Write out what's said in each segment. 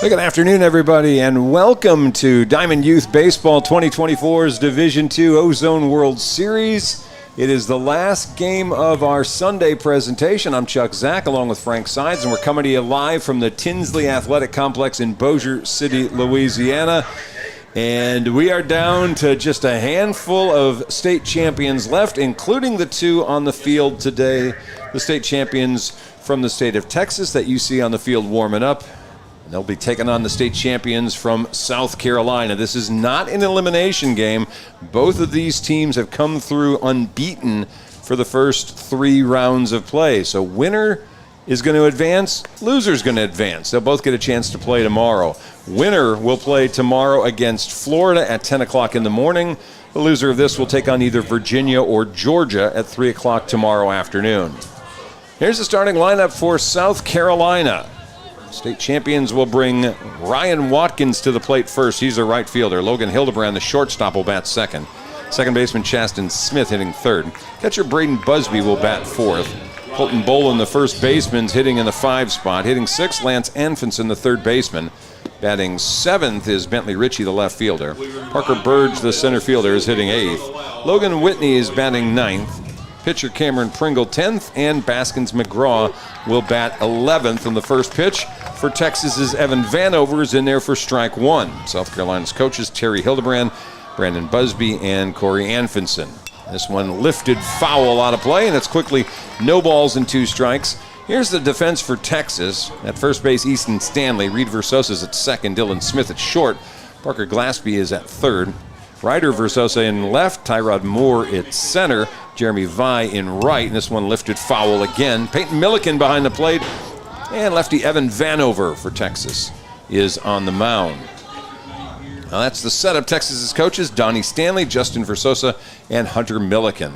Good afternoon, everybody, and welcome to Diamond Youth Baseball 2024's Division II Ozone World Series. It is the last game of our Sunday presentation. I'm Chuck Zach, along with Frank Sides, and we're coming to you live from the Tinsley Athletic Complex in Bossier City, Louisiana. And we are down to just a handful of state champions left, including the two on the field today. The state champions from the state of Texas that you see on the field warming up. And they'll be taking on the state champions from South Carolina. This is not an elimination game. Both of these teams have come through unbeaten for the first 3 rounds of play. So winner is going to advance, loser's going to advance. They'll both get a chance to play tomorrow. Winner will play tomorrow against Florida at 10 o'clock in the morning. The loser of this will take on either Virginia or Georgia at 3 o'clock tomorrow afternoon. Here's the starting lineup for South Carolina. State champions will bring Ryan Watkins to the plate first. He's a right fielder. Logan Hildebrand, the shortstop, will bat second. Second baseman Chasten Smith hitting third. Catcher Braden Busby will bat fourth. Colton Bolin, the first baseman's hitting in the 5 spot. Hitting 6th, Lance Anfinson, the third baseman. Batting 7th is Bentley Ritchie, the left fielder. Parker Burge, the center fielder, is hitting 8th. Logan Whitney is batting 9th. Pitcher Cameron Pringle 10th, and Baskins McGraw will bat 11th. And the first pitch for Texas's Evan Vanover is in there for strike 1. South Carolina's coaches Terry Hildebrand, Brandon Busby, and Corey Anfinson. This one lifted foul out of play, and it's quickly no balls and 2 strikes. Here's the defense for Texas. At first base, Easton Stanley. Reed Versosa's at second. Dylan Smith at short. Parker Glaspie is at third. Ryder Versosa in left. Tyrod Moore at center. Jeremy Vi in right. And this one lifted foul again. Peyton Milliken behind the plate. And lefty Evan Vanover for Texas is on the mound. Now that's the setup. Texas's coaches, Donnie Stanley, Justin Versosa, and Hunter Milliken.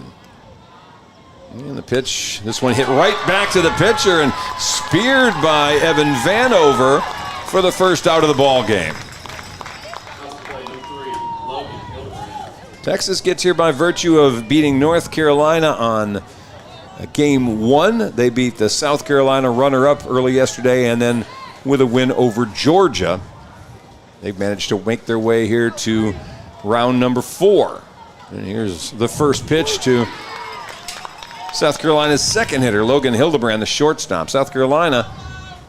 And the pitch, this one hit right back to the pitcher and speared by Evan Vanover for the first out of the ball game. Texas gets here by virtue of beating North Carolina on game 1. They beat the South Carolina runner-up early yesterday, and then with a win over Georgia, they've managed to make their way here to round number 4. And here's the first pitch to South Carolina's second hitter, Logan Hildebrand, the shortstop. South Carolina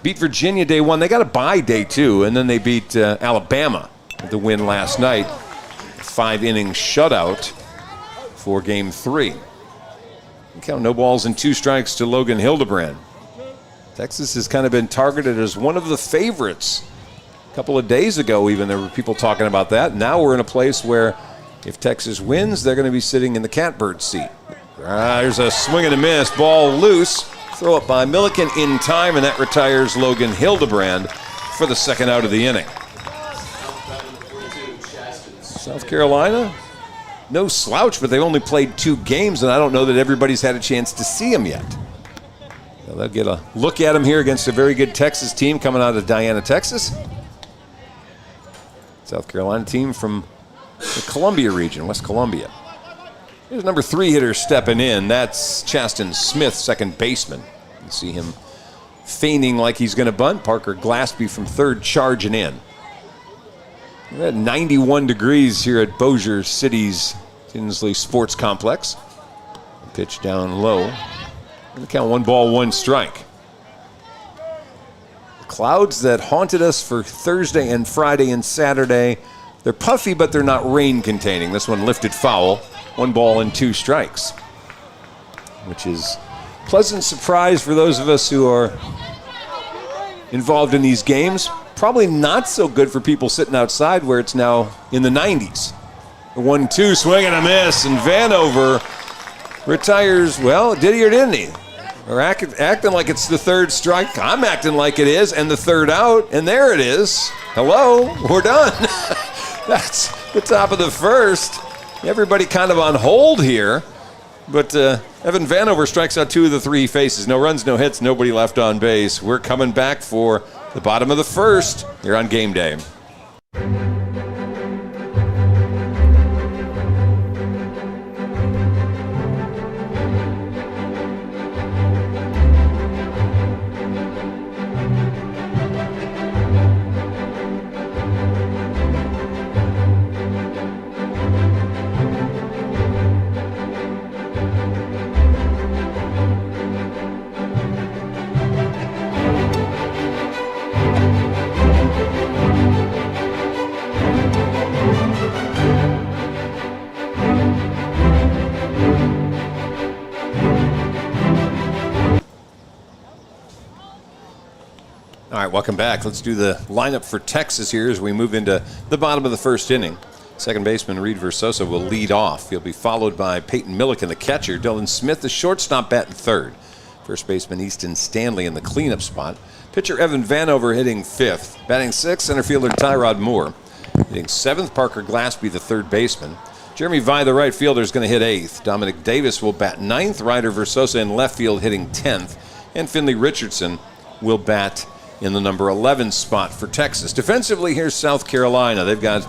beat Virginia day 1. They got a bye day 2, and then they beat Alabama with the win last night. 5-inning shutout for game 3. Count no balls and 2 strikes to Logan Hildebrand. Texas has kind of been targeted as one of the favorites. A couple of days ago even, there were people talking about that. Now we're in a place where if Texas wins, they're going to be sitting in the catbird seat. There's a swing and a miss, ball loose. Throw up by Milliken in time, and that retires Logan Hildebrand for the second out of the inning. South Carolina, no slouch, but they've only played 2 games, and I don't know that everybody's had a chance to see them yet. So they'll get a look at them here against a very good Texas team coming out of Diana, Texas. South Carolina team from the Columbia region, West Columbia. Here's number 3 hitter stepping in. That's Chasten Smith, second baseman. You see him feigning like he's going to bunt. Parker Glaspie from third charging in. We're at 91 degrees here at Bossier City's Tinsley Sports Complex. Pitch down low. And the count 1 ball, 1 strike. The clouds that haunted us for Thursday and Friday and Saturday, they're puffy, but they're not rain containing. This one lifted foul. 1 ball and 2 strikes. Which is a pleasant surprise for those of us who are involved in these games. Probably not so good for people sitting outside where it's now in the 90s. 1-2, swing and a miss, and Vanover retires. Well, did he or didn't he? Or acting like it's the 3rd strike. I'm acting like it is, and the 3rd out, and there it is. Hello, we're done. That's the top of the 1st. Everybody kind of on hold here, but Evan Vanover strikes out 2 of the 3 faces. No runs, no hits, nobody left on base. We're coming back for the bottom of the 1st here on game day. right, welcome back. Let's do the lineup for Texas here as we move into the bottom of the first inning. Second baseman Reed Versosa will lead off. He'll be followed by Peyton Milliken, the catcher. Dylan Smith, the shortstop, batting third. First baseman Easton Stanley in the cleanup spot. Pitcher Evan Vanover hitting fifth. Batting sixth, center fielder Tyrod Moore. Hitting seventh, Parker Glassby, the third baseman. Jeremy Vi, the right fielder, is going to hit eighth. Dominic Davis will bat ninth. Ryder Versosa in left field hitting 10th. And Finley Richardson will bat in the number 11 spot for Texas. Defensively, here's South Carolina. They've got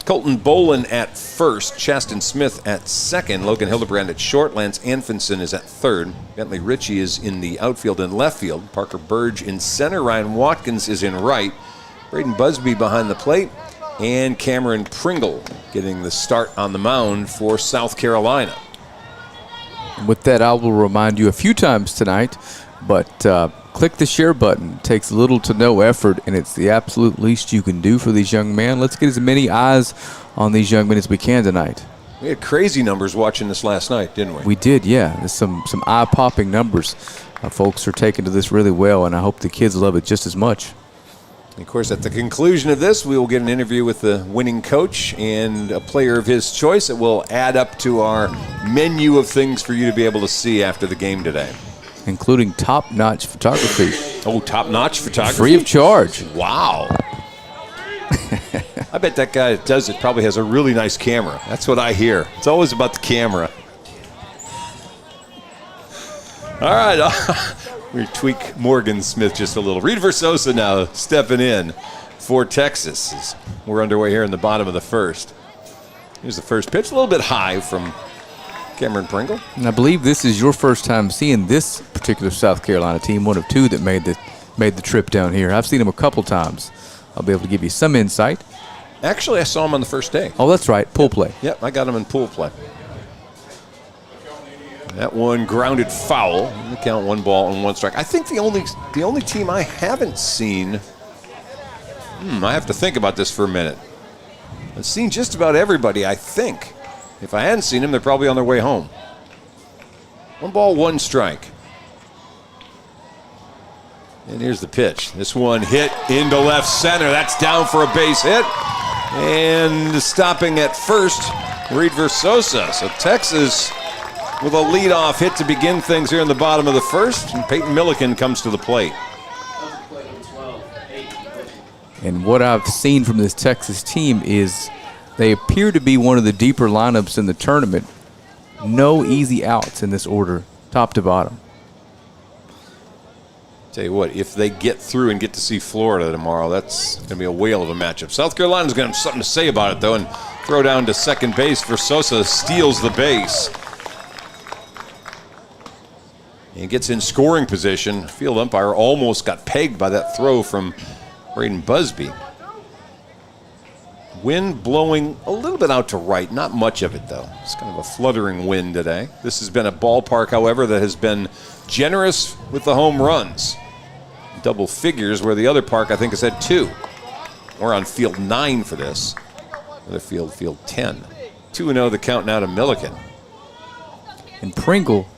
Colton Bolin at first, Chaston Smith at second, Logan Hildebrand at short, Lance Anfinson is at third, Bentley Ritchie is in the outfield and left field, Parker Burge in center, Ryan Watkins is in right, Braden Busby behind the plate, and Cameron Pringle getting the start on the mound for South Carolina. With that, I will remind you a few times tonight, but click the share button. It takes little to no effort, and it's the absolute least you can do for these young men. Let's get as many eyes on these young men as we can tonight. We had crazy numbers watching this last night, didn't we? We did, yeah. There's some eye-popping numbers. Folks are taking to this really well, and I hope the kids love it just as much. Of course, at the conclusion of this, we will get an interview with the winning coach and a player of his choice that will add up to our menu of things for you to be able to see after the game today. Including top-notch photography. Oh, top-notch photography? Free of charge. Wow. I bet that guy that does it probably has a really nice camera. That's what I hear. It's always about the camera. All right. We tweak Morgan Smith just a little. Reed Versosa now stepping in for Texas as we're underway here in the bottom of the first. Here's the first pitch. A little bit high from Cameron Pringle. And I believe this is your first time seeing this particular South Carolina team, one of two that made the trip down here. I've seen them a couple times. I'll be able to give you some insight. Actually, I saw them on the first day. Oh, that's right, pool play. Yep, I got them in pool play. That one grounded foul. The count 1 ball and 1 strike. I think the only team I haven't seen. I have to think about this for a minute. I've seen just about everybody, I think. If I hadn't seen them, they're probably on their way home. 1 ball, 1 strike. And here's the pitch. This one hit into left center. That's down for a base hit. And stopping at first, Reed Versosa. So Texas with a leadoff hit to begin things here in the bottom of the first. And Peyton Milliken comes to the plate. And what I've seen from this Texas team is they appear to be one of the deeper lineups in the tournament. No easy outs in this order, top to bottom. Tell you what, if they get through and get to see Florida tomorrow, that's going to be a whale of a matchup. South Carolina's going to have something to say about it, though, and throw down to second base. Versosa steals the base. And gets in scoring position. Field umpire almost got pegged by that throw from Braden Busby. Wind blowing a little bit out to right, not much of it though. It's kind of a fluttering wind today. This has been a ballpark, however, that has been generous with the home runs. Double figures, where the other park I think has had 2. We're on field 9 for this. Other field 10. 2-0 the count now to Milliken. And Pringle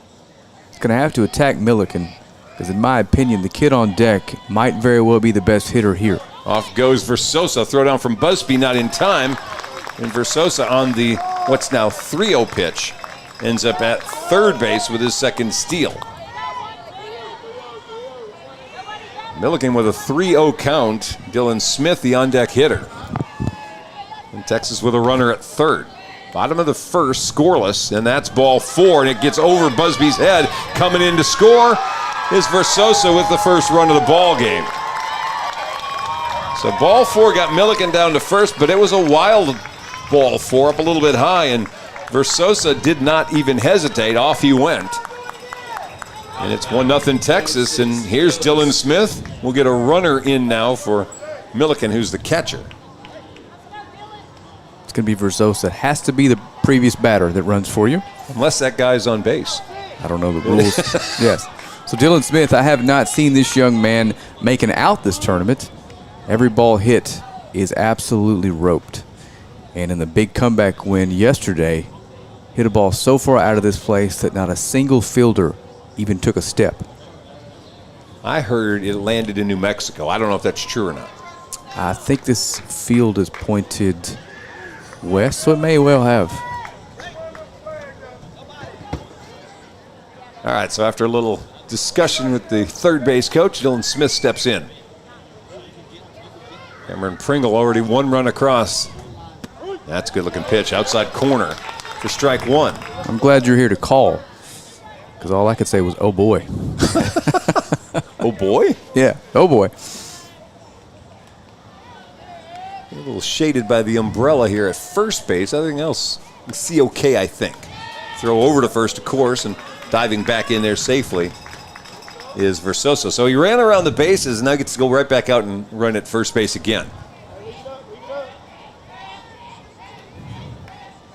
is going to have to attack Milliken because in my opinion the kid on deck might very well be the best hitter here. Off goes Versosa. Throw down from Busby, not in time. And Versosa on the what's now 3-0 pitch ends up at third base with his second steal. Milliken with a 3-0 count. Dylan Smith, the on-deck hitter. And Texas with a runner at third. Bottom of the first, scoreless, and that's ball 4, and it gets over Busby's head. Coming in to score is Versosa with the first run of the ball game. So ball 4 got Milliken down to first, but it was a wild ball 4 up a little bit high, and Versosa did not even hesitate. Off he went. And it's 1-0 Texas, and here's Dylan Smith. We'll get a runner in now for Milliken, who's the catcher. It's going to be Versosa. It has to be the previous batter that runs for you. Unless that guy's on base. I don't know the rules. Yes. So Dylan Smith, I have not seen this young man making out this tournament. Every ball hit is absolutely roped. And in the big comeback win yesterday, hit a ball so far out of this place that not a single fielder even took a step. I heard it landed in New Mexico. I don't know if that's true or not. I think this field is pointed west, so it may well have. All right, so after a little discussion with the third base coach, Dylan Smith steps in. Cameron Pringle already one run across. That's a good-looking pitch, outside corner for strike one. I'm glad you're here to call, because all I could say was, oh boy. Oh boy? Yeah, oh boy. A little shaded by the umbrella here at first base. Everything else you can see okay, I think. Throw over to first, of course, and diving back in there safely is Versosa. So he ran around the bases, and now gets to go right back out and run at first base again.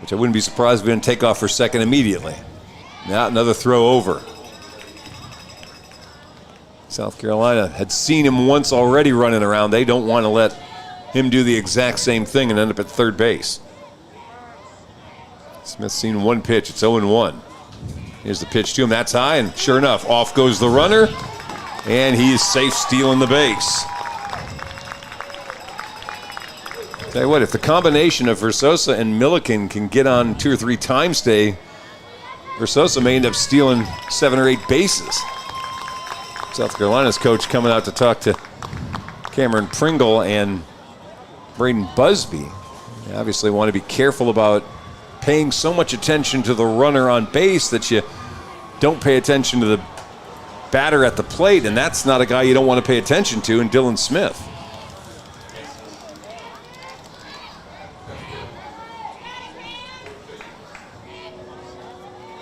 Which I wouldn't be surprised if we didn't take off for second immediately. Now another throw over. South Carolina had seen him once already running around. They don't want to let him do the exact same thing and end up at third base. Smith's seen one pitch. It's 0-1. Here's the pitch to him. That's high, and sure enough, off goes the runner, and he is safe stealing the base. Tell you what, if the combination of Versosa and Milliken can get on 2 or 3 times today, Versosa may end up stealing 7 or 8 bases. South Carolina's coach coming out to talk to Cameron Pringle and Braden Busby. They obviously want to be careful about paying so much attention to the runner on base that you don't pay attention to the batter at the plate, and that's not a guy you don't want to pay attention to in Dylan Smith.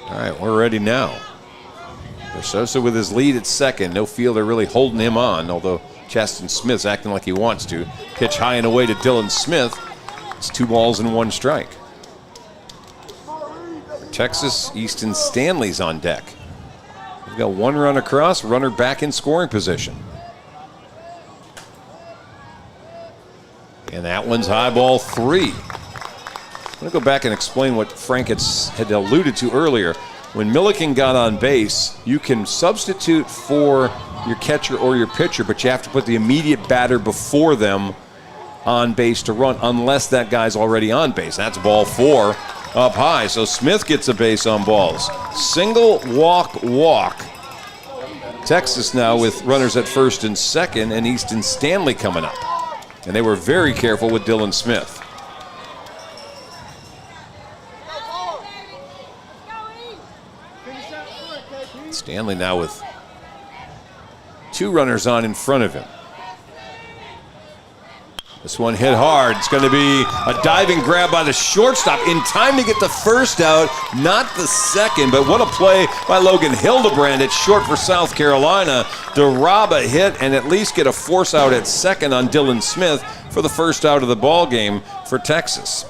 All right, we're ready now. Versosa with his lead at second. No fielder really holding him on, although Chaston Smith's acting like he wants to. Pitch high and away to Dylan Smith. It's 2 balls and 1 strike. For Texas, Easton Stanley's on deck. We've got 1 run across, runner back in scoring position. And that one's high ball 3. I'm going to go back and explain what Frank had alluded to earlier. When Milliken got on base, you can substitute for your catcher or your pitcher, but you have to put the immediate batter before them on base to run, unless that guy's already on base. That's ball 4 up high. So Smith gets a base on balls. Single, walk. Texas now with runners at first and second, and Easton Stanley coming up. And they were very careful with Dylan Smith. Stanley now with 2 runners on in front of him. This one hit hard. It's going to be a diving grab by the shortstop in time to get the first out, not the second. But what a play by Logan Hildebrand. It's short for South Carolina to rob a hit and at least get a force out at second on Dylan Smith for the first out of the ball game for Texas.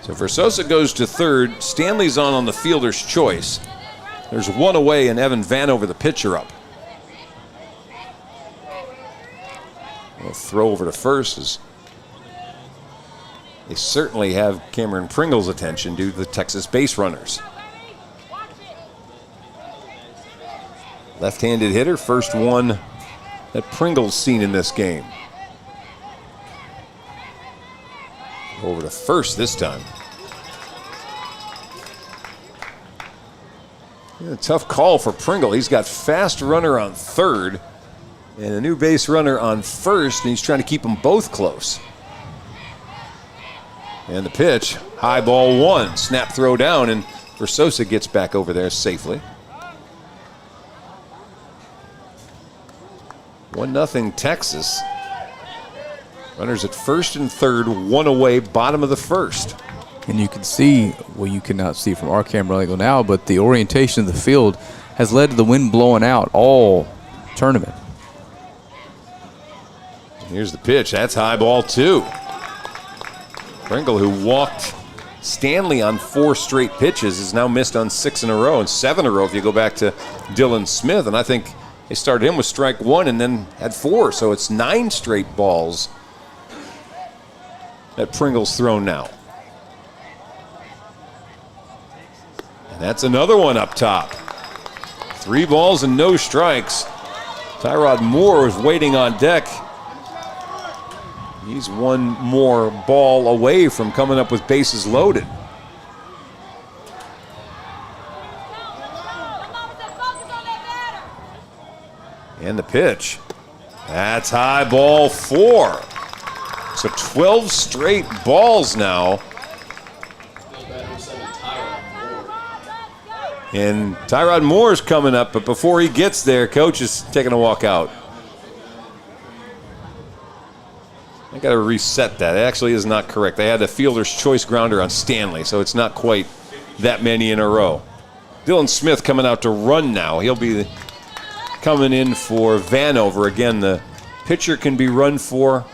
So Versosa goes to third. Stanley's on the fielder's choice. There's 1 away, and Evan Vanover, the pitcher, up. We'll throw over to first as they certainly have Cameron Pringle's attention due to the Texas base runners. Left-handed hitter, first one that Pringle's seen in this game. Over to first this time. Yeah, tough call for Pringle. He's got fast runner on third and a new base runner on first, and he's trying to keep them both close. And the pitch, high ball 1, snap throw down, and Versosa gets back over there safely. 1-0 Texas. Runners at first and third, 1 away, bottom of the first. And you can see, well, you cannot see from our camera angle now, but the orientation of the field has led to the wind blowing out all tournament. Here's the pitch. That's high ball 2. Pringle, who walked Stanley on 4 straight pitches, has now missed on 6 in a row and 7 in a row if you go back to Dylan Smith. And I think they started him with strike 1 and then had 4. So it's 9 straight balls that Pringle's thrown now. And that's another one up top. 3 balls and no strikes. Tyrod Moore is waiting on deck. He's one more ball away from coming up with bases loaded. And the pitch. That's high, ball 4. So 12 straight balls now. And Tyrod Moore's coming up, but before he gets there, coach is taking a walk out. I got to reset that. It actually is not correct. They had a fielder's choice grounder on Stanley, so it's not quite that many in a row. Dylan Smith coming out to run now. He'll be coming in for Vanover. Again, the pitcher can be run for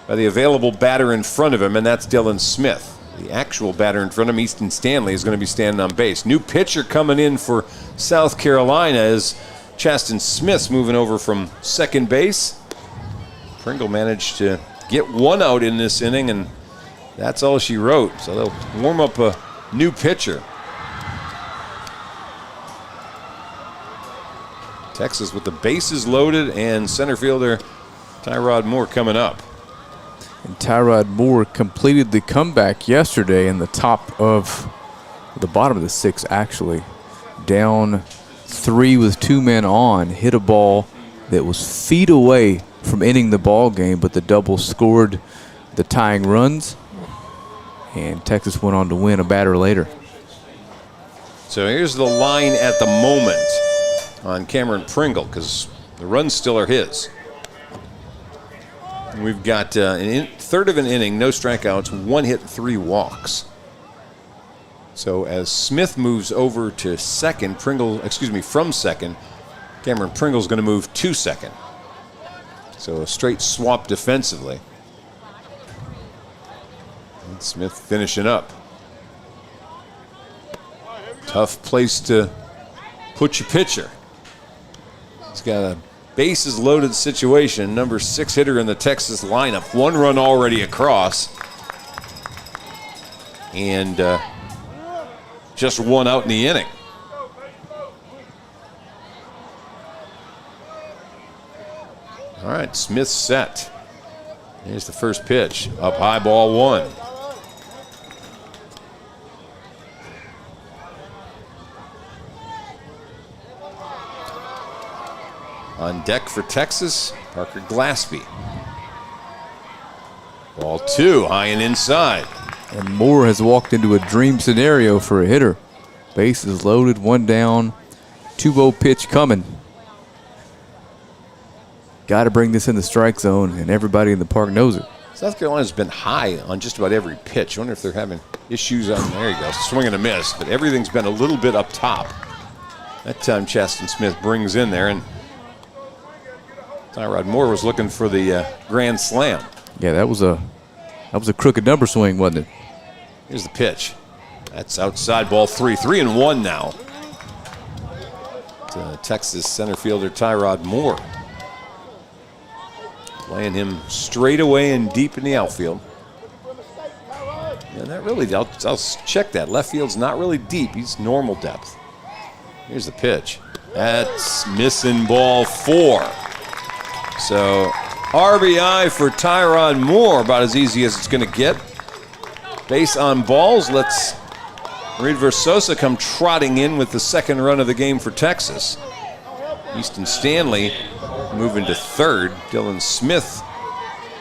by the available batter in front of him, and that's Dylan Smith. The actual batter in front of him, Easton Stanley, is going to be standing on base. New pitcher coming in for South Carolina is Chaston Smith's moving over from second base. Pringle managed to get 1 out in this inning, and that's all she wrote. So they'll warm up a new pitcher. Texas with the bases loaded, and center fielder Tyrod Moore coming up. And Tyrod Moore completed the comeback yesterday in the top of the bottom of the 6th, actually. Down 3 with 2 men on, hit a ball that was feet away from ending the ball game, but the double scored the tying runs, and Texas went on to win a batter later. So here's the line at the moment on Cameron Pringle, because the runs still are his. We've got third of an inning, no strikeouts, 1 hit, 3 walks. So as Smith moves over to second, from second, Cameron Pringle's going to move to second. So a straight swap defensively. And Smith finishing up. Tough place to put your pitcher. He's got a bases loaded situation. Number 6 hitter in the Texas lineup. 1 run already across. And just 1 out in the inning. All right, Smith set. Here's the first pitch. Up high, ball 1. On deck for Texas, Parker Glaspie. Ball 2, high and inside. And Moore has walked into a dream scenario for a hitter. Bases loaded, 1 down, 2-0 pitch coming. Got to bring this in the strike zone, and everybody in the park knows it. South Carolina's been high on just about every pitch. I wonder if they're having issues on, there you go, swing and a miss, but everything's been a little bit up top. That time Chaston Smith brings in there, and Tyrod Moore was looking for the grand slam. Yeah, that was a crooked number swing, wasn't it? Here's the pitch. That's outside, ball 3. 3-1 now. To Texas center fielder Tyrod Moore. Playing him straight away and deep in the outfield. And that really, I'll check that. Left field's not really deep. He's normal depth. Here's the pitch. That's missing, ball 4. So RBI for Tyrod Moore, about as easy as it's going to get. Base on balls. Let's Reed Versosa come trotting in with the second run of the game for Texas. Easton Stanley moving to third. Dylan Smith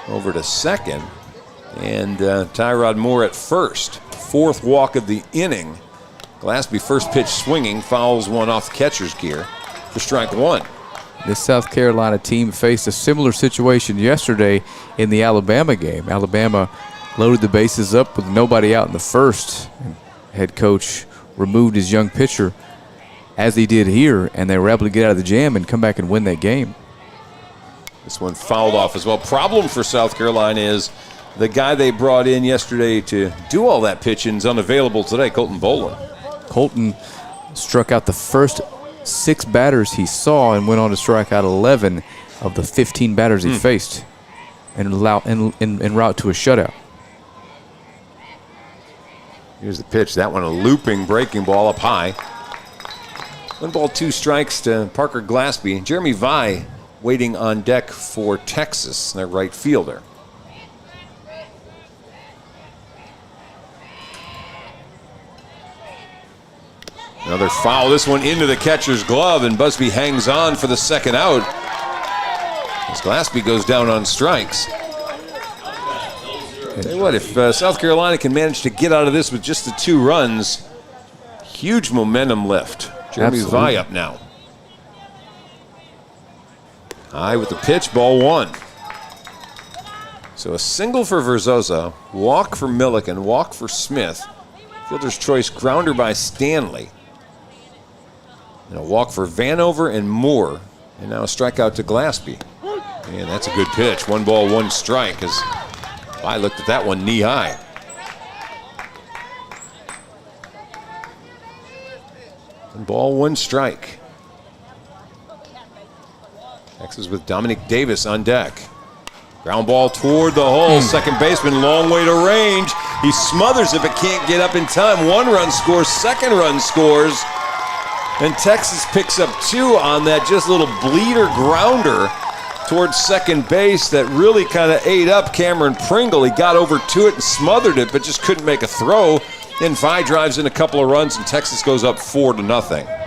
over to second. And Tyrod Moore at first. 4th walk of the inning. Glaspie first pitch swinging, fouls 1 off the catcher's gear for strike 1. This South Carolina team faced a similar situation yesterday in the Alabama game. Alabama loaded the bases up with nobody out in the first. Head coach removed his young pitcher as he did here, and they were able to get out of the jam and come back and win that game. This one fouled off as well. Problem for South Carolina is the guy they brought in yesterday to do all that pitching is unavailable today, Colton Boland. Colton struck out the first 6 batters he saw and went on to strike out 11 of the 15 batters he faced en route to a shutout. Here's the pitch. That one a looping breaking ball up high. 1 ball, 2 strikes to Parker Glaspie. Jeremy Vi waiting on deck for Texas, their right fielder. Another foul, this one into the catcher's glove, and Busby hangs on for the second out as Glaspie goes down on strikes. Tell you what, if South Carolina can manage to get out of this with just the 2 runs, huge momentum lift. Jeremy Vi up now. High with the pitch, ball 1. So a single for Verzosa, walk for Milliken, walk for Smith. Fielder's choice, grounder by Stanley. And a walk for Vanover and Moore. And now a strikeout to Glaspie. Man, that's a good pitch. 1 ball, 1 strike as I looked at that one knee high. 1 ball, 1 strike. Texas with Dominic Davis on deck. Ground ball toward the hole. Second baseman, long way to range. He smothers it but can't get up in time. 1 run scores, 2nd run scores. And Texas picks up 2 on that just little bleeder grounder towards second base that really kind of ate up Cameron Pringle. He got over to it and smothered it, but just couldn't make a throw. Then Vi drives in a couple of runs, and Texas goes up 4-0.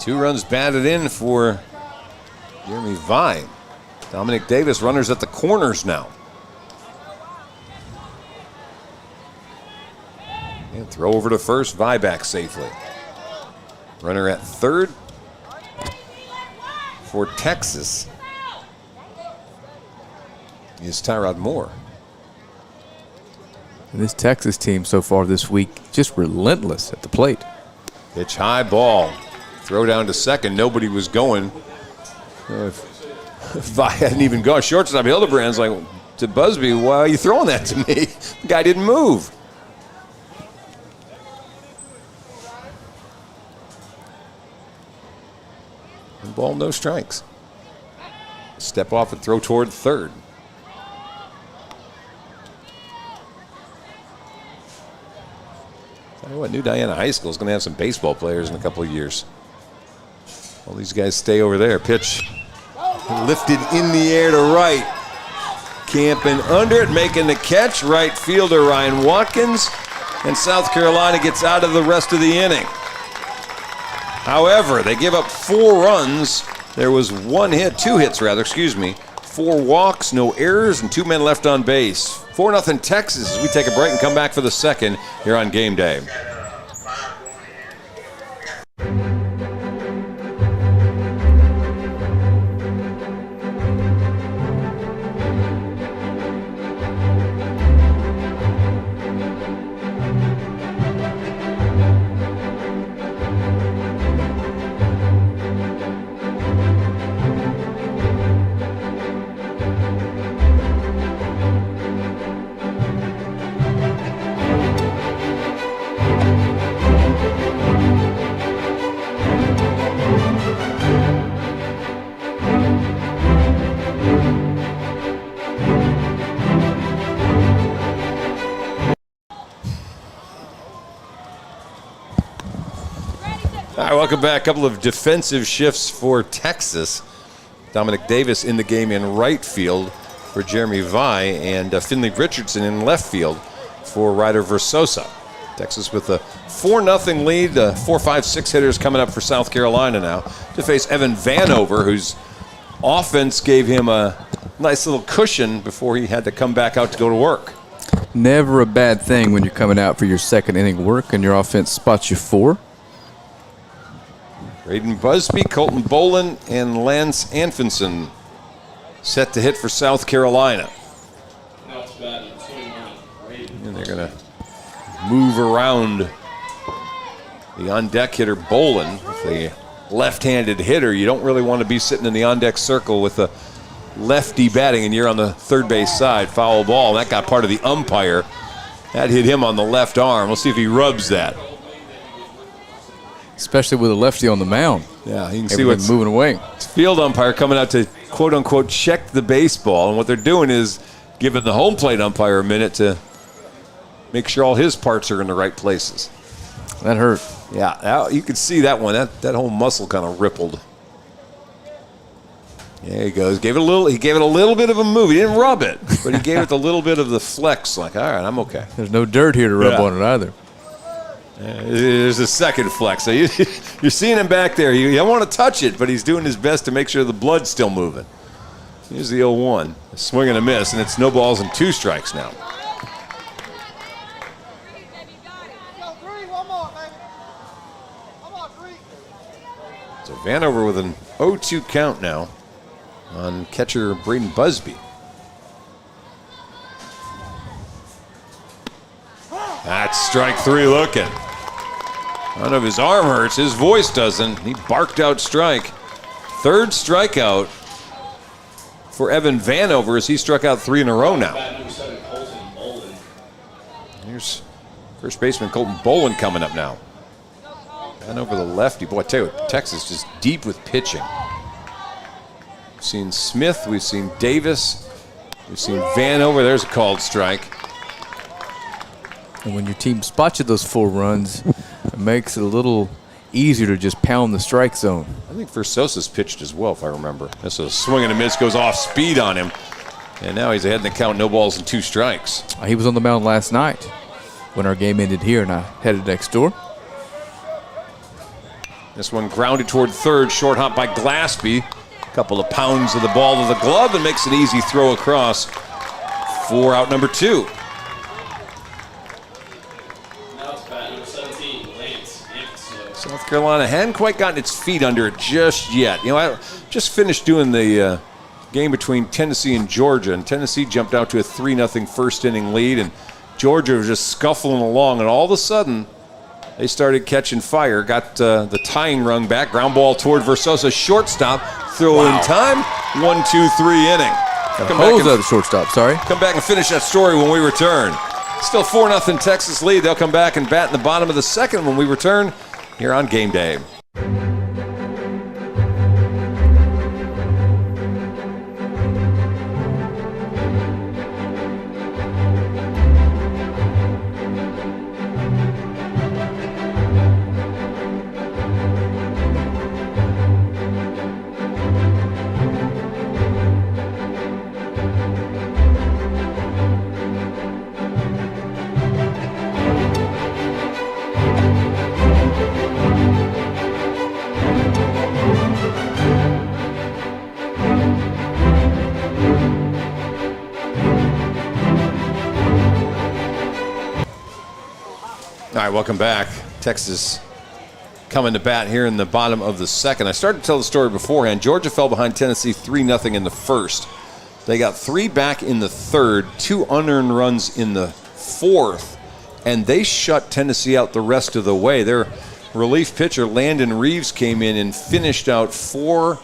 Two runs batted in for Jeremy Vi. Dominic Davis, runners at the corners now. And throw over to first, Vi back safely. Runner at third for Texas is Tyrod Moore. And this Texas team so far this week, just relentless at the plate. Pitch high, ball. Throw down to second. Nobody was going. If Vi hadn't even gone. Shortstop Hildebrand's like to Busby, why are you throwing that to me? The guy didn't move. One ball, no strikes. Step off and throw toward third. Tell you what, New Diana High School is going to have some baseball players in a couple of years. All these guys stay over there. Pitch lifted in the air to right. Camping under it, making the catch. Right fielder Ryan Watkins. And South Carolina gets out of the rest of the inning. However, they give up 4 runs. There was 2 hits, 4 walks, no errors, and 2 men left on base. 4-0 Texas as we take a break and come back for the second here on Game Day. All right, welcome back. A couple of defensive shifts for Texas. Dominic Davis in the game in right field for Jeremy Vi, and Finley Richardson in left field for Ryder Versosa. Texas with a 4-0 lead. 4, 5, 6 hitters coming up for South Carolina now to face Evan Vanover, whose offense gave him a nice little cushion before he had to come back out to go to work. Never a bad thing when you're coming out for your second inning work and your offense spots you 4. Braden Busby, Colton Bolin, and Lance Anfinson set to hit for South Carolina. And they're going to move around the on-deck hitter Bolin. With the left-handed hitter, you don't really want to be sitting in the on-deck circle with a lefty batting, and you're on the third base side. Foul ball. That got part of the umpire. That hit him on the left arm. We'll see if he rubs that. Especially with a lefty on the mound. Yeah, you can see what's moving away. Field umpire coming out to quote-unquote check the baseball, and what they're doing is giving the home plate umpire a minute to make sure all his parts are in the right places. That hurt. Yeah, you could see that one. That whole muscle kind of rippled. There he goes. He gave it a little bit of a move. He didn't rub it, but he gave it a little bit of the flex. Like, all right, I'm okay. There's no dirt here to rub on it either. There's a second flex. So you're seeing him back there. You don't want to touch it, but he's doing his best to make sure the blood's still moving. Here's the 0-1. A swing and a miss, and it's no balls and 2 strikes now. So Vanover with an 0-2 count now on catcher Braden Busby. That's strike 3 looking. I don't know if his arm hurts. His voice doesn't. He barked out strike. 3rd strikeout for Evan Vanover as he struck out 3 in a row now. Here's first baseman Colton Bolin coming up now. Vanover the lefty. Boy, I tell you what, Texas just deep with pitching. We've seen Smith. We've seen Davis. We've seen Vanover. There's a called strike. And when your team spots you those 4 runs, it makes it a little easier to just pound the strike zone. I think Versosa's pitched as well, if I remember. That's a swing and a miss, goes off speed on him. And now he's ahead in the count, no balls and 2 strikes. He was on the mound last night when our game ended here, and I headed next door. This one grounded toward 3rd, short hop by Glaspie. A couple of pounds of the ball to the glove and makes an easy throw across for out number 2. South Carolina hadn't quite gotten its feet under it just yet. You know, I just finished doing the game between Tennessee and Georgia, and Tennessee jumped out to a 3-0 first inning lead, and Georgia was just scuffling along, and all of a sudden they started catching fire, got the tying run back, ground ball toward Versosa, shortstop, throw in time, 1-2-3 inning. Hose out the shortstop, sorry. Come back and finish that story when we return. Still 4-0 Texas lead. They'll come back and bat in the bottom of the 2nd when we return here on Game Day. All right, welcome back. Texas coming to bat here in the bottom of the 2nd. I started to tell the story beforehand. Georgia fell behind Tennessee 3-0 in the 1st. They got 3 back in the 3rd, 2 unearned runs in the 4th, and they shut Tennessee out the rest of the way. Their relief pitcher, Landon Reeves, came in and finished out 4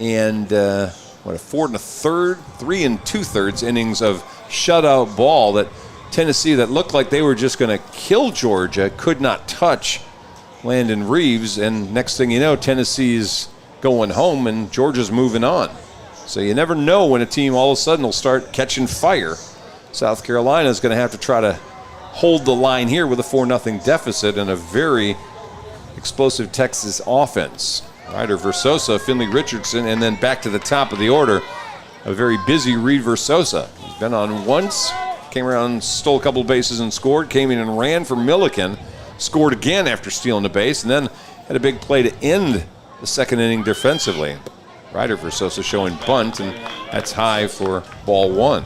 and 4 1/3, 3 2/3 innings of shutout ball that Tennessee, that looked like they were just going to kill Georgia, could not touch Landon Reeves, and next thing you know, Tennessee's going home and Georgia's moving on. So you never know when a team all of a sudden will start catching fire. South Carolina is going to have to try to hold the line here with a 4-0 deficit and a very explosive Texas offense. Ryder Versosa, Finley Richardson, and then back to the top of the order, a very busy Reed Versosa. He's been on once, came around, stole a couple of bases and scored, came in and ran for Milliken, scored again after stealing a base, and then had a big play to end the 2nd inning defensively. Ryder Versosa showing bunt, and that's high for ball 1.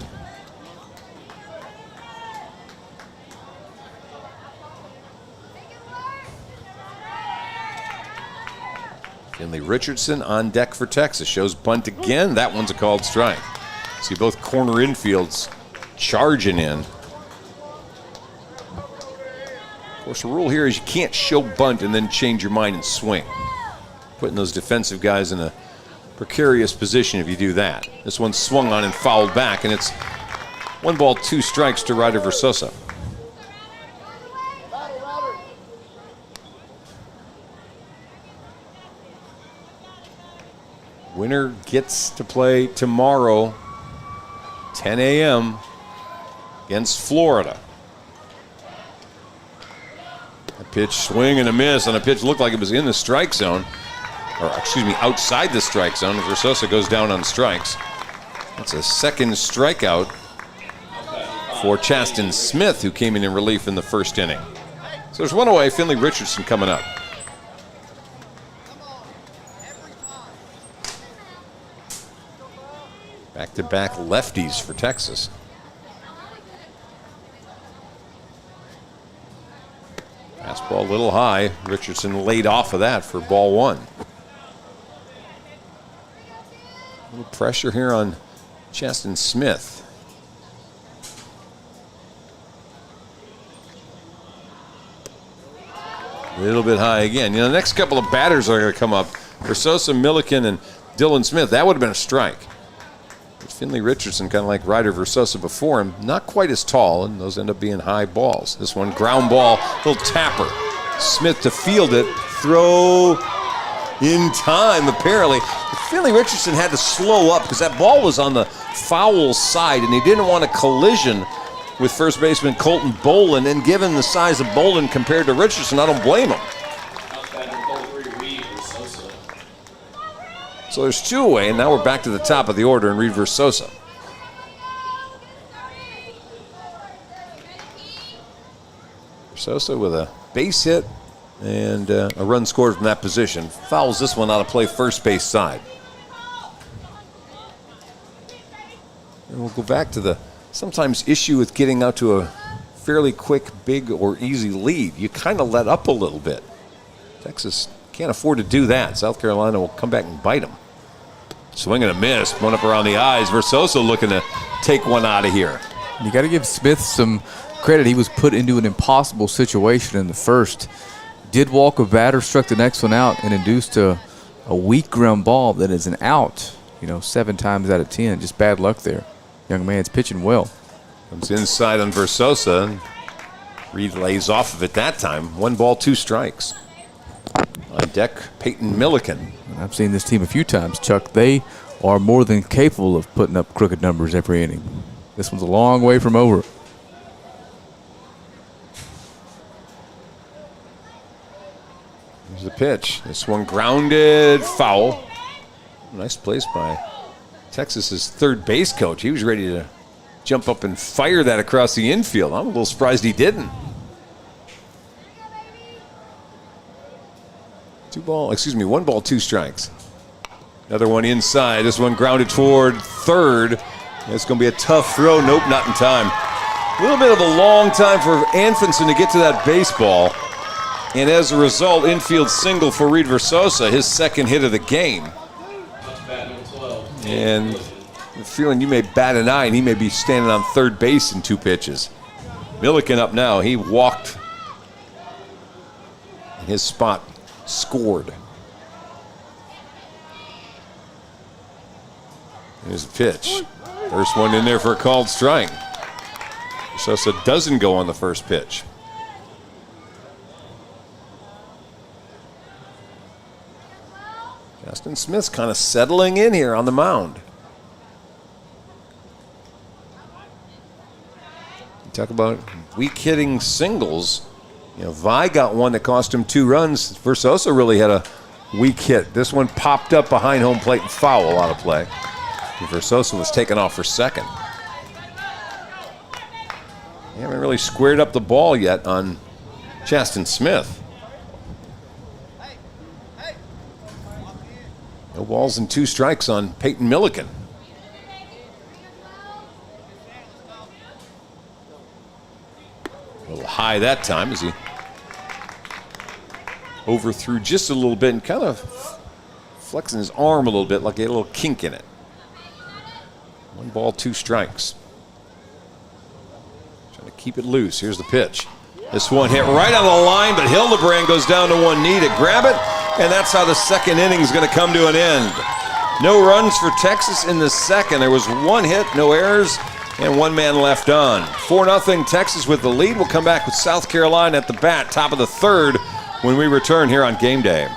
Finley Richardson on deck for Texas, shows bunt again. That one's a called strike. See both corner infields charging in. Of course, the rule here is you can't show bunt and then change your mind and swing. Putting those defensive guys in a precarious position if you do that. This one swung on and fouled back, and it's 1 ball, 2 strikes to Ryder Versosa. Winner gets to play tomorrow, 10 a.m. against Florida. A pitch swing and a miss on a pitch looked like it was in the strike zone. Or excuse me, outside the strike zone. Versosa goes down on strikes. That's a second strikeout for Chaston Smith, who came in relief in the first inning. So there's one away. Finley Richardson coming up. Back-to-back lefties for Texas. Fastball a little high. Richardson laid off of that for ball one. A little pressure here on Chaston Smith. A little bit high again. You know, the next couple of batters are going to come up. Versosa, Milliken, and Dylan Smith. That would have been a strike. But Finley Richardson, kind of like Ryder Versosa before him, not quite as tall, and those end up being high balls. This one, ground ball, little tapper. Smith to field it. Throw in time, apparently. Finley Richardson had to slow up because that ball was on the foul side, and he didn't want a collision with first baseman Colton Bolin. And given the size of Bolin compared to Richardson, I don't blame him. So there's two away, and now we're back to the top of the order and Reed Versosa. Versosa with a base hit and a run scored from that position. Fouls this one out of play first base side. And we'll go back to the sometimes issue with getting out to a fairly quick, big, or easy lead. You kind of let up a little bit. Texas can't afford to do that. South Carolina will come back and bite them. Swing and a miss, one up around the eyes. Versosa looking to take one out of here. You got to give Smith some credit. He was put into an impossible situation in the first. Did walk a batter, struck the next one out, and induced a weak ground ball that is an out. 7 times out of 10. Just bad luck there. Young man's pitching well. Comes inside on Versosa, and Reed lays off of it that time. 1 ball, 2 strikes. On deck, Peyton Milliken. I've seen this team a few times, Chuck. They are more than capable of putting up crooked numbers every inning. This one's a long way from over. Here's the pitch. This one grounded, foul. Nice place by Texas's third base coach. He was ready to jump up and fire that across the infield. I'm a little surprised he didn't. 1 ball, 2 strikes. Another one inside. This one grounded toward third. It's going to be a tough throw. Nope, not in time. A little bit of a long time for Anfinson to get to that baseball. And as a result, infield single for Reed Versosa, his second hit of the game. And I'm feeling you may bat an eye, and he may be standing on third base in 2 pitches. Milliken up now. He walked in his spot. Scored. Here's the pitch. First one in there for a called strike. Sosa doesn't go on the first pitch. Chaston Smith's kind of settling in here on the mound. You talk about weak hitting singles. Vi got one that cost him 2 runs. Versosa really had a weak hit. This one popped up behind home plate and foul out of play. Versosa was taken off for second. They haven't really squared up the ball yet on Chaston Smith. No balls and 2 strikes on Peyton Milliken. A little high that time as he overthrew just a little bit and kind of flexing his arm a little bit like he had a little kink in it. 1 ball, 2 strikes. Trying to keep it loose. Here's the pitch. This one hit right on the line, but Hildebrand goes down to one knee to grab it, and that's how the second inning is going to come to an end. No runs for Texas in the second. There was 1 hit, no errors, and 1 man left on. 4-0 Texas with the lead. We'll come back with South Carolina at the bat, top of the third, when we return here on Game Day.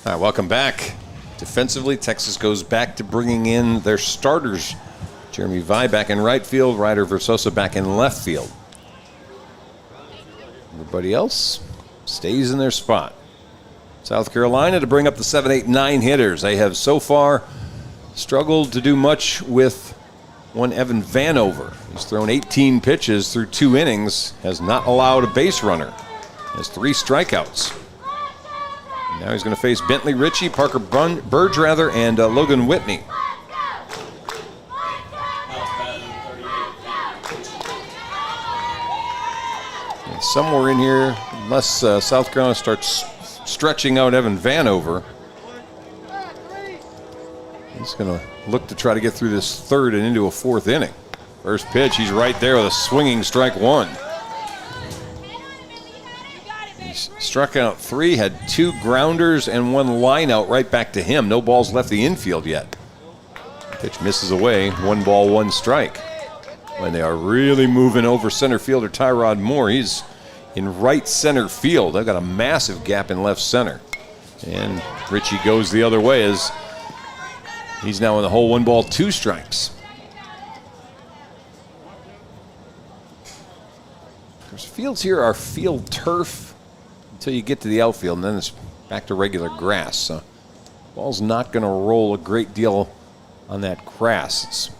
All right, welcome back. Defensively, Texas goes back to bringing in their starters. Jeremy Vi back in right field, Ryder Versosa back in left field. Everybody else stays in their spot. South Carolina to bring up the 7, 8, 9 hitters. They have so far struggled to do much with one Evan Vanover. He's thrown 18 pitches through 2 innings, has not allowed a base runner, has 3 strikeouts. Now he's going to face Bentley Ritchie, Parker Burge, and Logan Whitney. And somewhere in here, unless South Carolina starts stretching out Evan Vanover, he's going to look to try to get through this 3rd and into a 4th inning. First pitch, he's right there with a swinging strike 1. Struck out 3, had 2 grounders and 1 line out right back to him. No balls left the infield yet. Pitch misses away, 1 ball, 1 strike. When they are really moving over center fielder Tyrod Moore, he's in right center field. They've got a massive gap in left center. And Ritchie goes the other way as he's now in the hole, 1 ball, 2 strikes. Of course, fields here are field turf until you get to the outfield, and then it's back to regular grass. So ball's not going to roll a great deal on that grass. It's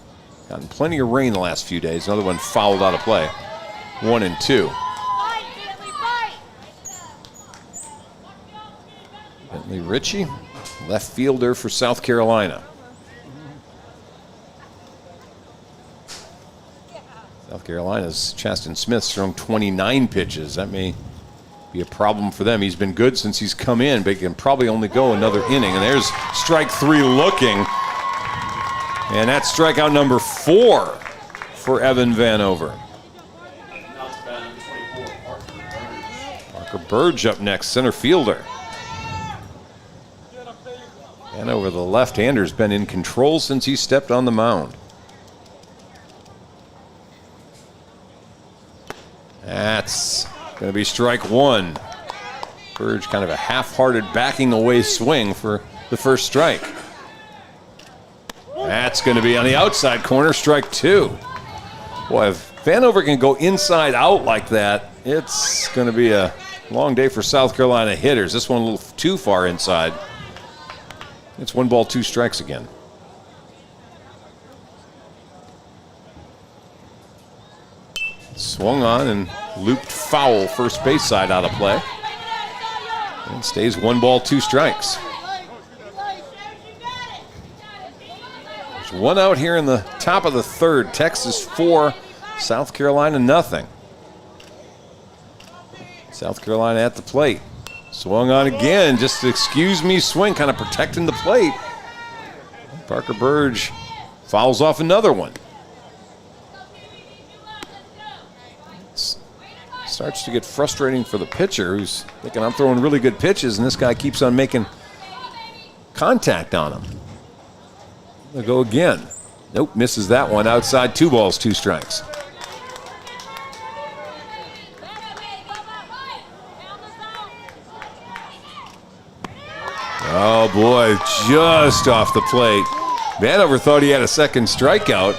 gotten plenty of rain the last few days. Another one fouled out of play. 1 and 2. Bentley Ritchie, left fielder for South Carolina. South Carolina's Chaston Smith's thrown 29 pitches. That may be a problem for them. He's been good since he's come in, but he can probably only go another inning. And there's strike 3 looking. And that's strikeout number 4 for Evan Vanover. Parker Burge up next, center fielder. Vanover, the left-hander's been in control since he stepped on the mound. That's going to be strike 1. Burge kind of a half-hearted backing away swing for the first strike. That's going to be on the outside corner, strike 2. Boy, if Vanover can go inside out like that, it's going to be a long day for South Carolina hitters. This one a little too far inside. It's 1 ball, 2 strikes again. Swung on and looped foul, first base side out of play. And stays 1 ball, 2 strikes. There's 1 out here in the top of the 3rd. Texas 4, South Carolina nothing. South Carolina at the plate. Swung on again, just excuse me swing, kind of protecting the plate. Parker Burge fouls off another one. Starts to get frustrating for the pitcher, who's thinking, I'm throwing really good pitches, and this guy keeps on making contact on him. They'll go again. Nope, misses that one. Outside, 2 balls, 2 strikes. Oh boy, just off the plate. Vanover thought he had a second strikeout.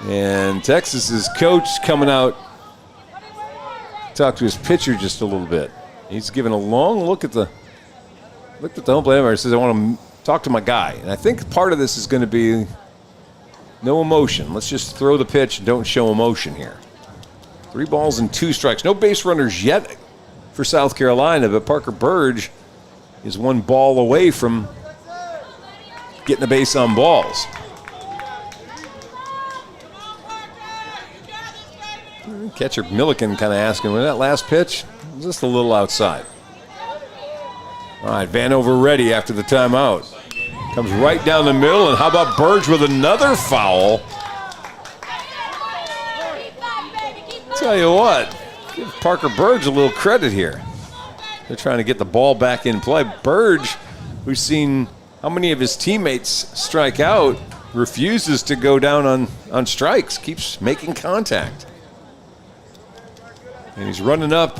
And Texas's coach coming out, talk to his pitcher just a little bit. He's giving a long look at the home plate umpire and says, I want to talk to my guy. And I think part of this is going to be no emotion. Let's just throw the pitch and don't show emotion here. 3 balls and 2 strikes. No base runners yet for South Carolina, but Parker Burge is 1 ball away from getting a base on balls. Catcher Milliken kind of asking, was that last pitch? Was just a little outside. All right, Vanover ready after the timeout. Comes right down the middle, and how about Burge with another foul? Tell you what, give Parker Burge a little credit here. They're trying to get the ball back in play. Burge, we've seen how many of his teammates strike out, refuses to go down on strikes, keeps making contact. And he's running up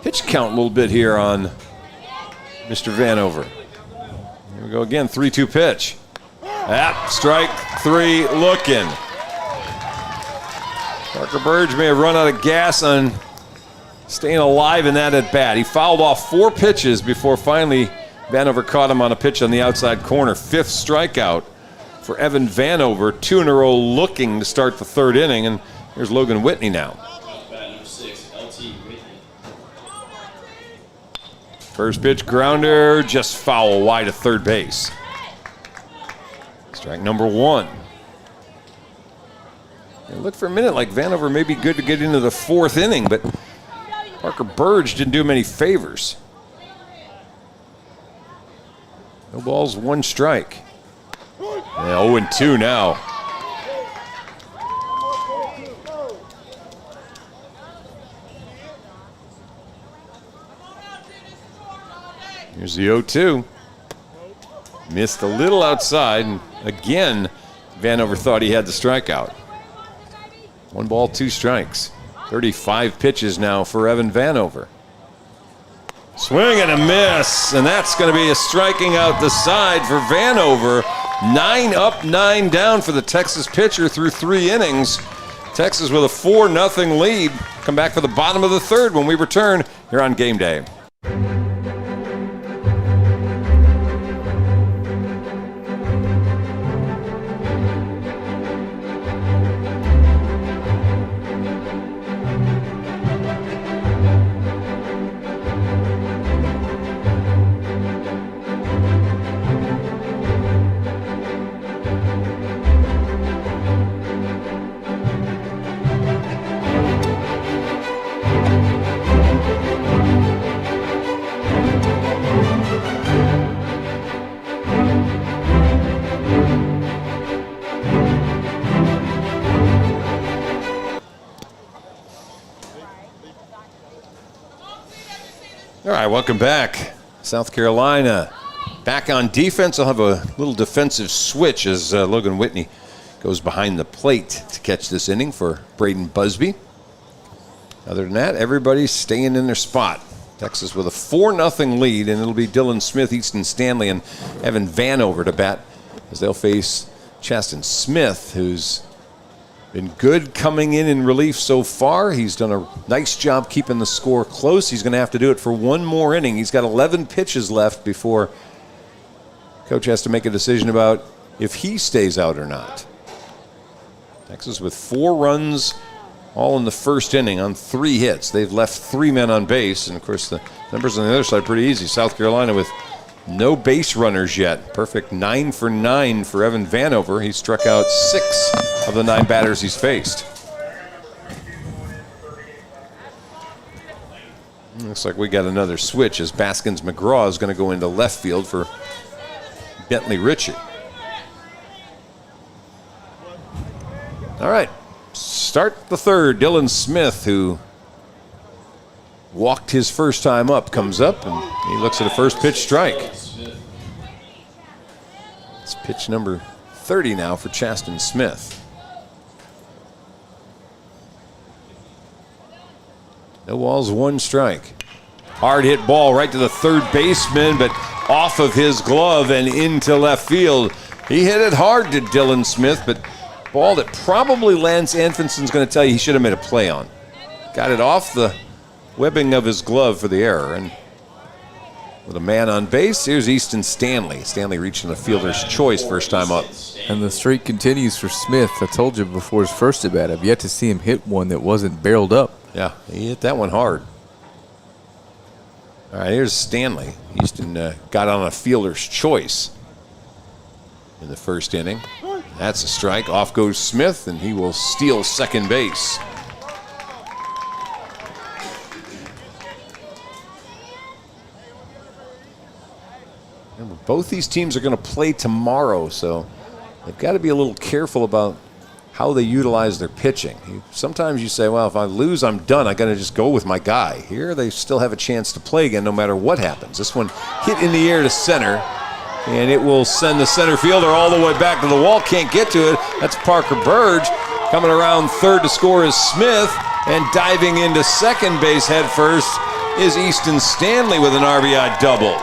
pitch count a little bit here on Mr. Vanover. Here we go again, 3-2 pitch. Strike 3 looking. Parker Burge may have run out of gas on staying alive in that at bat. He fouled off 4 pitches before finally Vanover caught him on a pitch on the outside corner. 5th strikeout for Evan Vanover. 2 in a row looking to start the 3rd inning. And here's Logan Whitney now. First pitch grounder, just foul wide of 3rd base. Strike number 1. It looked for a minute like Vanover may be good to get into the 4th inning, but Parker Burge didn't do him any favors. No balls, 1 strike. 0-2 now. Here's the 0-2. Missed a little outside, and again, Vanover thought he had the strikeout. 1 ball, 2 strikes. 35 pitches now for Evan Vanover. Swing and a miss, and that's going to be a striking out the side for Vanover. 9 up, 9 down for the Texas pitcher through 3 innings. Texas with a 4-0 lead. Come back for the bottom of the 3rd when we return here on Game Day. All right, welcome back. South Carolina back on defense. I'll have a little defensive switch as Logan Whitney goes behind the plate to catch this inning for Braden Busby. Other than that, everybody's staying in their spot. Texas with a 4-0 lead, and it'll be Dylan Smith, Easton Stanley, and Evan Vanover to bat as they'll face Chaston Smith, who's been good coming in relief so far. He's done a nice job keeping the score close. He's going to have to do it for 1 more inning. He's got 11 pitches left before coach has to make a decision about if he stays out or not. Texas with 4 runs all in the 1st inning on 3 hits. They've left 3 men on base, and of course the numbers on the other side are pretty easy. South Carolina with no base runners yet. Perfect 9 for 9 for Evan Vanover. He struck out 6 of the 9 batters he's faced. Looks like we got another switch as Baskins McGraw is going to go into left field for Bentley Ritchie. All right, start the 3rd. Dylan Smith, who walked his first time up, comes up, and he looks at a first pitch strike. It's pitch number 30 now for Chaston Smith. No balls, 1 strike. Hard hit ball right to the 3rd baseman, but off of his glove and into left field. He hit it hard to Dylan Smith, but ball that probably Lance Anfinson's going to tell you he should have made a play on. Got it off the webbing of his glove for the error. And with a man on base, here's Easton Stanley. Stanley reaching the fielder's choice first time up. And the streak continues for Smith. I told you before his first at bat, I've yet to see him hit one that wasn't barreled up. Yeah, he hit that one hard. All right, here's Stanley. Easton got on a fielder's choice in the 1st inning. That's a strike. Off goes Smith, and he will steal second base. Remember, both these teams are going to play tomorrow, so they've got to be a little careful about how they utilize their pitching. Sometimes you say, well, if I lose, I'm done. I got to just go with my guy. Here, they still have a chance to play again no matter what happens. This one hit in the air to center, and it will send the center fielder all the way back to the wall. Can't get to it. That's Parker Burge. Coming around 3rd to score is Smith, and diving into second base head first is Easton Stanley with an RBI double.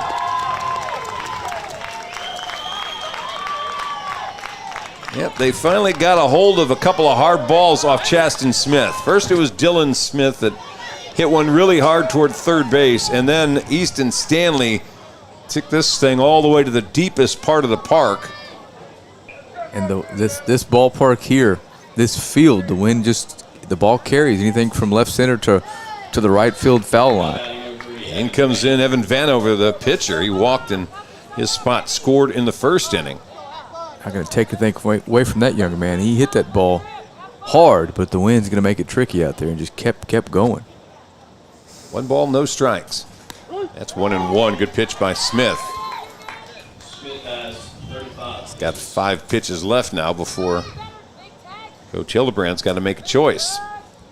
Yep, they finally got a hold of a couple of hard balls off Chaston Smith. First it was Dylan Smith that hit one really hard toward third base, and then Easton Stanley took this thing all the way to the deepest part of the park. And this ballpark here, this field, the ball carries anything from left center to the right field foul line. In comes in Evan Vanover, the pitcher. He walked in his spot, scored in the first inning. I'm going to take a thing away from that young man. He hit that ball hard, but the wind's going to make it tricky out there, and just kept going. 1 ball, no strikes. That's 1-1. Good pitch by Smith. Smith has 35. He's got 5 pitches left now before Coach Hildebrandt's got to make a choice.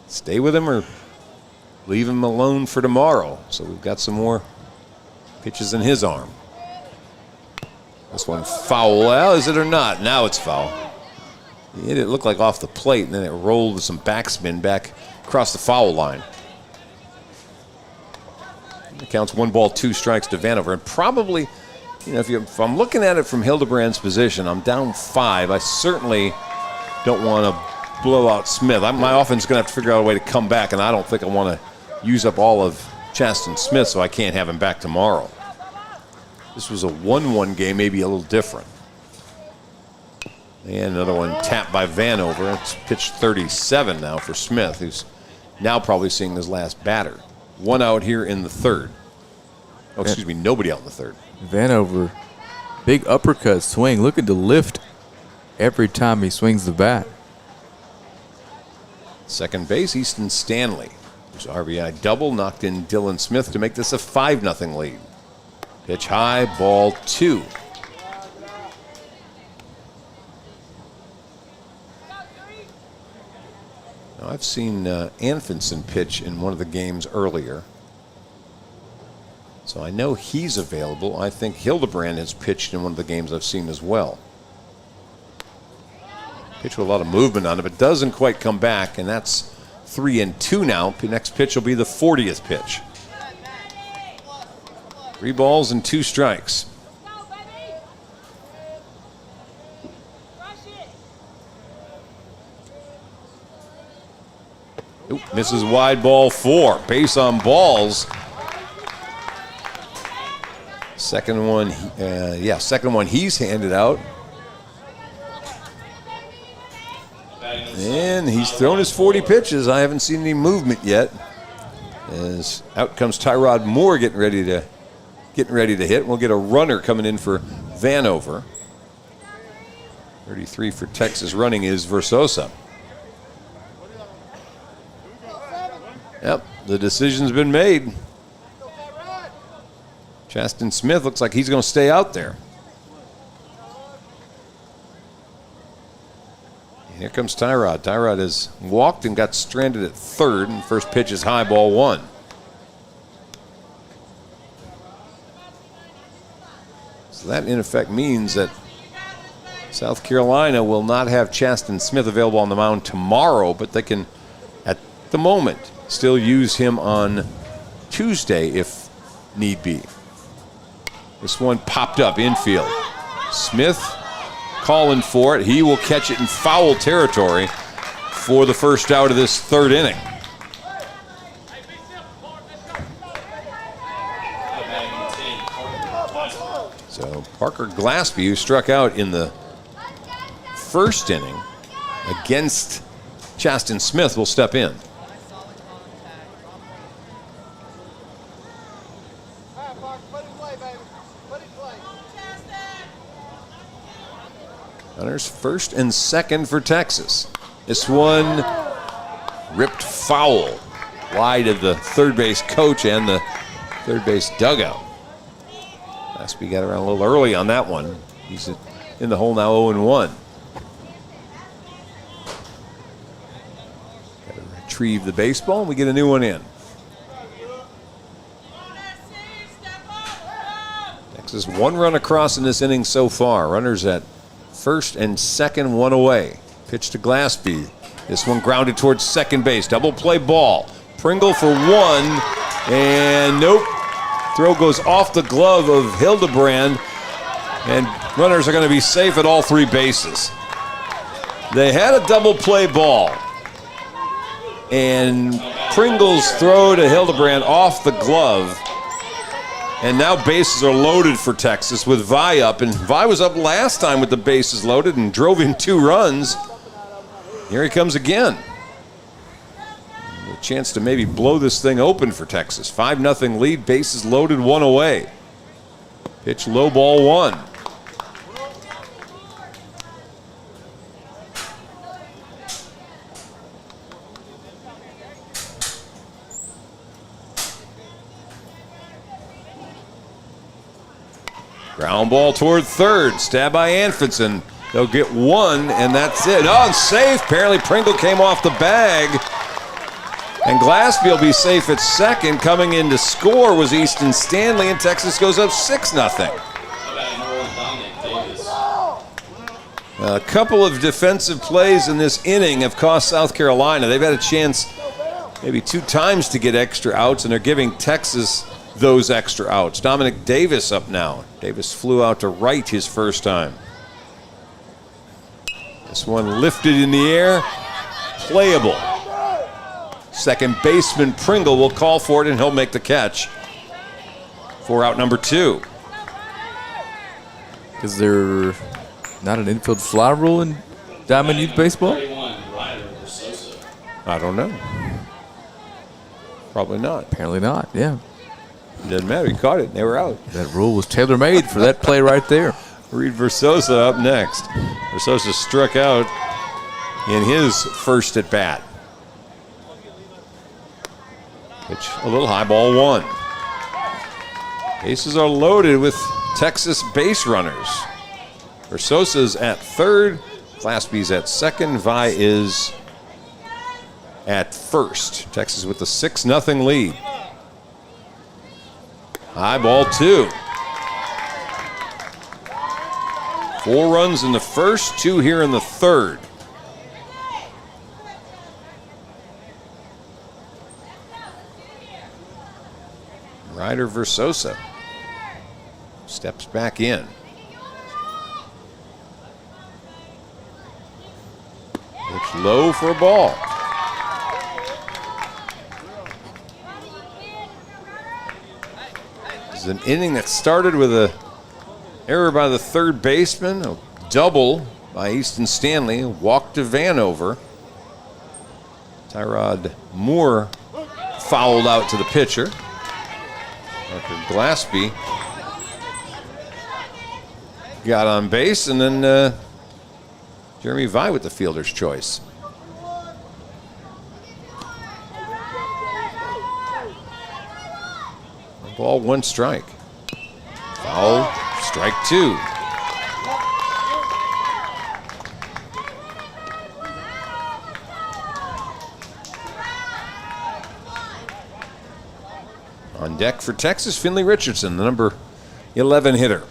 Stay with him or leave him alone for tomorrow. So we've got some more pitches in his arm. This one foul. Well, is it or not? Now it's foul. He hit it, looked like off the plate, and then it rolled with some backspin back across the foul line. It counts 1 ball, 2 strikes to Vanover. And probably, if I'm looking at it from Hildebrandt's position, I'm down 5. I certainly don't want to blow out Smith. My offense is going to have to figure out a way to come back, and I don't think I want to use up all of Chaston Smith, so I can't have him back tomorrow. This was a 1-1 game, maybe a little different. And another one tapped by Vanover. It's pitch 37 now for Smith, who's now probably seeing his last batter. 1 out here in the third. Oh, excuse me, nobody out in the third. Vanover, big uppercut swing, looking to lift every time he swings the bat. Second base, Easton Stanley. There's RBI double, knocked in Dylan Smith to make this a 5-0 lead. Pitch high, ball 2. Now, I've seen Anfinson pitch in one of the games earlier, so I know he's available. I think Hildebrandt has pitched in one of the games I've seen as well. Pitch with a lot of movement on it, but doesn't quite come back, and that's 3-2 now. The next pitch will be the 40th pitch. 3 balls and 2 strikes. Oop, misses wide, ball 4. Base on balls. Second one he's handed out. And he's thrown his 40 pitches. I haven't seen any movement yet. As out comes Tyrod Moore getting ready to hit. We'll get a runner coming in for Vanover. 33 for Texas running is Versosa. Yep, the decision's been made. Chaston Smith looks like he's going to stay out there. And here comes Tyrod. Tyrod has walked and got stranded at third, and first pitch is high, ball 1. So that, in effect, means that South Carolina will not have Chaston Smith available on the mound tomorrow, but they can, at the moment, still use him on Tuesday if need be. This one popped up infield. Smith calling for it. He will catch it in foul territory for the first out of this third inning. So Parker Glaspie, who struck out in the first inning against Chaston Smith, will step in. Runners first and second for Texas. This one ripped foul wide of the third base coach and the third base dugout. Glaspie got around a little early on that one. He's in the hole now, 0-1. Got to retrieve the baseball, and we get a new one in. Texas 1 run across in this inning so far. Runners at first and second, 1 away. Pitch to Glaspie. This one grounded towards second base. Double play ball. Pringle for 1, and nope. Throw goes off the glove of Hildebrandt, and runners are going to be safe at all 3 bases. They had a double play ball. And Pringle's throw to Hildebrand off the glove. And now bases are loaded for Texas with Vi up. And Vi was up last time with the bases loaded and drove in 2 runs. Here he comes again. A chance to maybe blow this thing open for Texas. 5-0 lead, bases loaded, 1 away. Pitch low, ball 1. Ground ball toward third. Stab by Anfinson. They'll get 1, and that's it. Oh, and safe. Apparently Pringle came off the bag. And Glassby will be safe at second. Coming in to score was Easton Stanley, and Texas goes up 6-0. A couple of defensive plays in this inning have cost South Carolina. They've had a chance maybe 2 times to get extra outs, and they're giving Texas those extra outs. Dominic Davis up now. Davis flew out to right his first time. This one lifted in the air, playable. Second baseman Pringle will call for it, and he'll make the catch for out number 2. Is there not an infield fly rule in Diamond Youth Baseball? I don't know. Probably not. Apparently not, yeah. Doesn't matter. He caught it. And they were out. That rule was tailor-made for that play right there. Reed Versosa up next. Versosa struck out in his first at bat. Pitch a little high, ball 1. Bases are loaded with Texas base runners. Versosa's at third. Glassby's at second. Vi is at first. Texas with the 6-0 lead. High, ball 2. 4 runs in the first, 2 here in the third. Ryder Versosa steps back in. It's low for a ball. This is an inning that started with an error by the third baseman, a double by Easton Stanley, a walk to Vanover. Tyrod Moore fouled out to the pitcher. Parker Glassby got on base, and then Jeremy Vi with the fielder's choice. Ball 1 strike. Foul, strike 2. On deck for Texas, Finley Richardson, the number 11 hitter.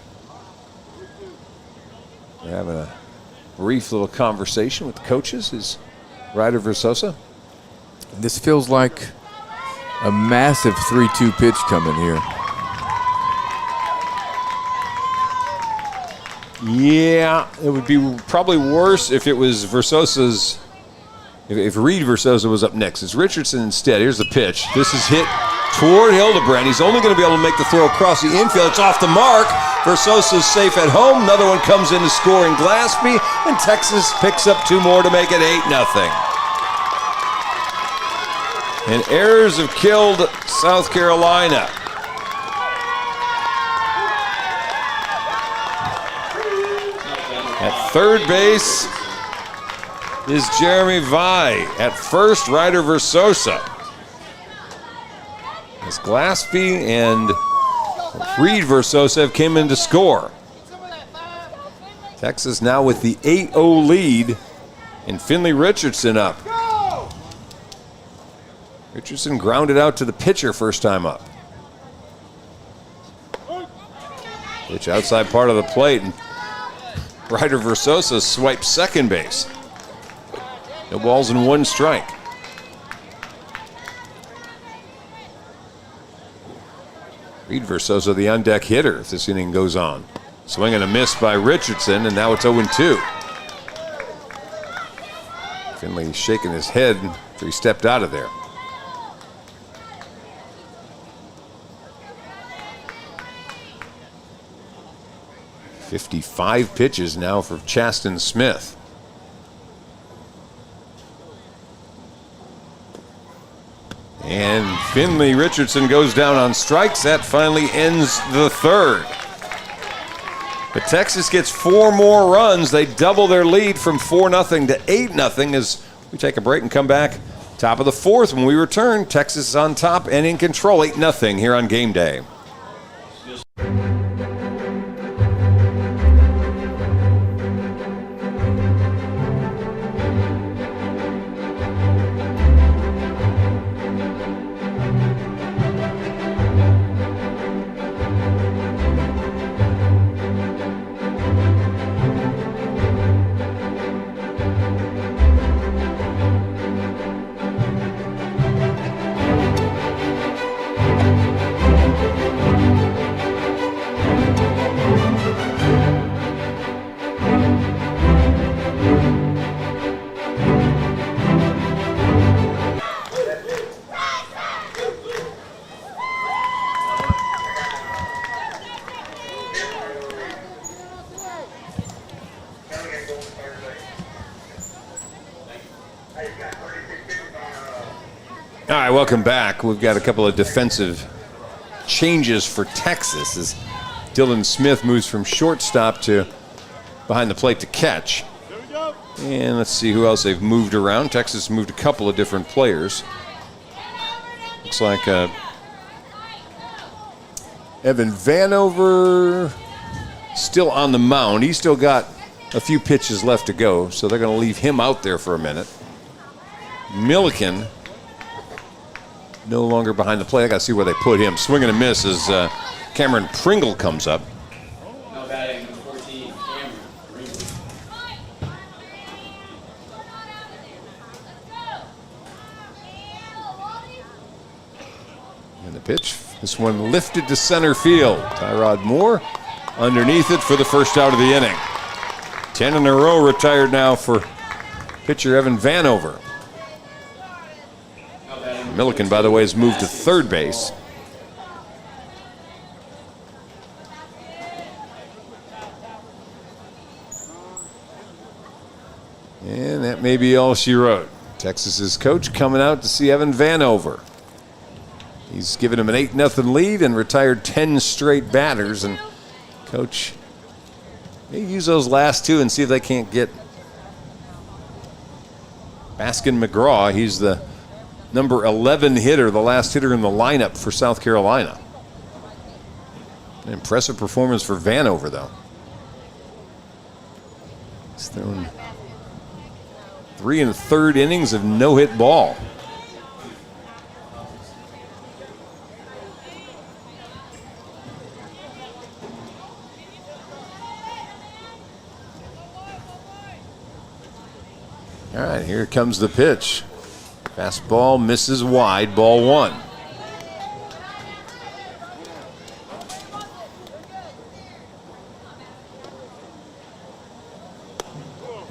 We're having a brief little conversation with the coaches. Is Ryder Versosa? This feels like a massive 3-2 pitch coming here. Yeah, it would be probably worse if it was Versosa's, if Reed Versosa was up next. It's Richardson instead. Here's the pitch. This is hit toward Hildebrand. He's only going to be able to make the throw across the infield. It's off the mark. Versosa's safe at home. Another one comes in to score in Glassby, and Texas picks up 2 more to make it 8-0. And errors have killed South Carolina. At third base is Jeremy Vi. At first, Ryder Versosa. As Glassby and Reed Versosa have came in to score. Texas now with the 8-0 lead, and Finley Richardson up. Richardson grounded out to the pitcher first time up. Pitch outside part of the plate, and Ryder Versosa swipes second base. No balls and 1 strike. Reed Versosa, the on-deck hitter, if this inning goes on. Swing and a miss by Richardson, and now it's 0-2. Finley shaking his head after he stepped out of there. "55 pitches now for Chaston Smith. And Finley Richardson goes down on strikes. That finally ends the third. But Texas gets 4 more runs. They double their lead from 4-0 to 8-0 as we take a break and come back. Top of the 4th when we return. Texas is on top and in control, 8-0 here on Game Day. All right, welcome back. We've got a couple of defensive changes for Texas as Dylan Smith moves from shortstop to behind the plate to catch. And let's see who else they've moved around. Texas moved a couple of different players. Looks like Evan Vanover still on the mound. He's still got a few pitches left to go, so they're going to leave him out there for a minute. Milliken no longer behind the plate. I got to see where they put him. Swing and a miss as Cameron Pringle comes up. Now batting number 14, Cameron Pringle. And the pitch, this one lifted to center field. Tyrod Moore underneath it for the first out of the inning. 10 in a row retired now for pitcher Evan Vanover. Milliken, by the way, has moved to third base. And that may be all she wrote. Texas's coach coming out to see Evan Vanover. He's given him an 8-0 lead and retired 10 straight batters. And coach may use those last 2 and see if they can't get Baskin McGraw. He's the number 11 hitter, the last hitter in the lineup for South Carolina. An impressive performance for Vanover, though. He's thrown 3 1/3 innings of no-hit ball. All right, here comes the pitch. Fastball misses wide, ball 1.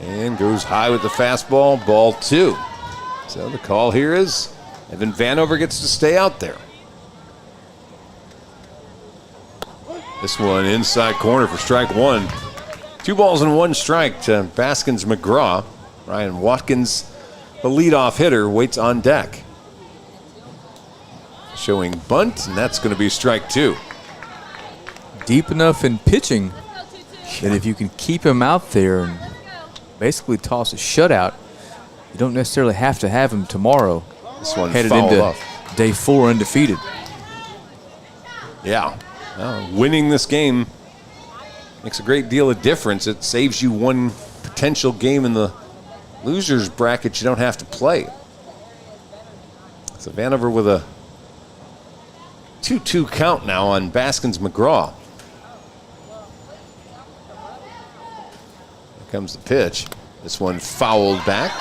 And goes high with the fastball, ball 2. So the call here is Evan Vanover gets to stay out there. This one inside corner for strike 1. 2 balls and 1 strike to Baskins McGraw. Ryan Watkins, the leadoff hitter, waits on deck. Showing bunt, and that's going to be strike 2. Deep enough in pitching that if you can keep him out there and basically toss a shutout, you don't necessarily have to have him tomorrow. This one headed fouled into off. day 4 undefeated. Yeah, winning this game makes a great deal of difference. It saves you one potential game in the losers bracket you don't have to play. So Vanover with a 2-2 count now on Baskins McGraw. Here comes the pitch. This one fouled back.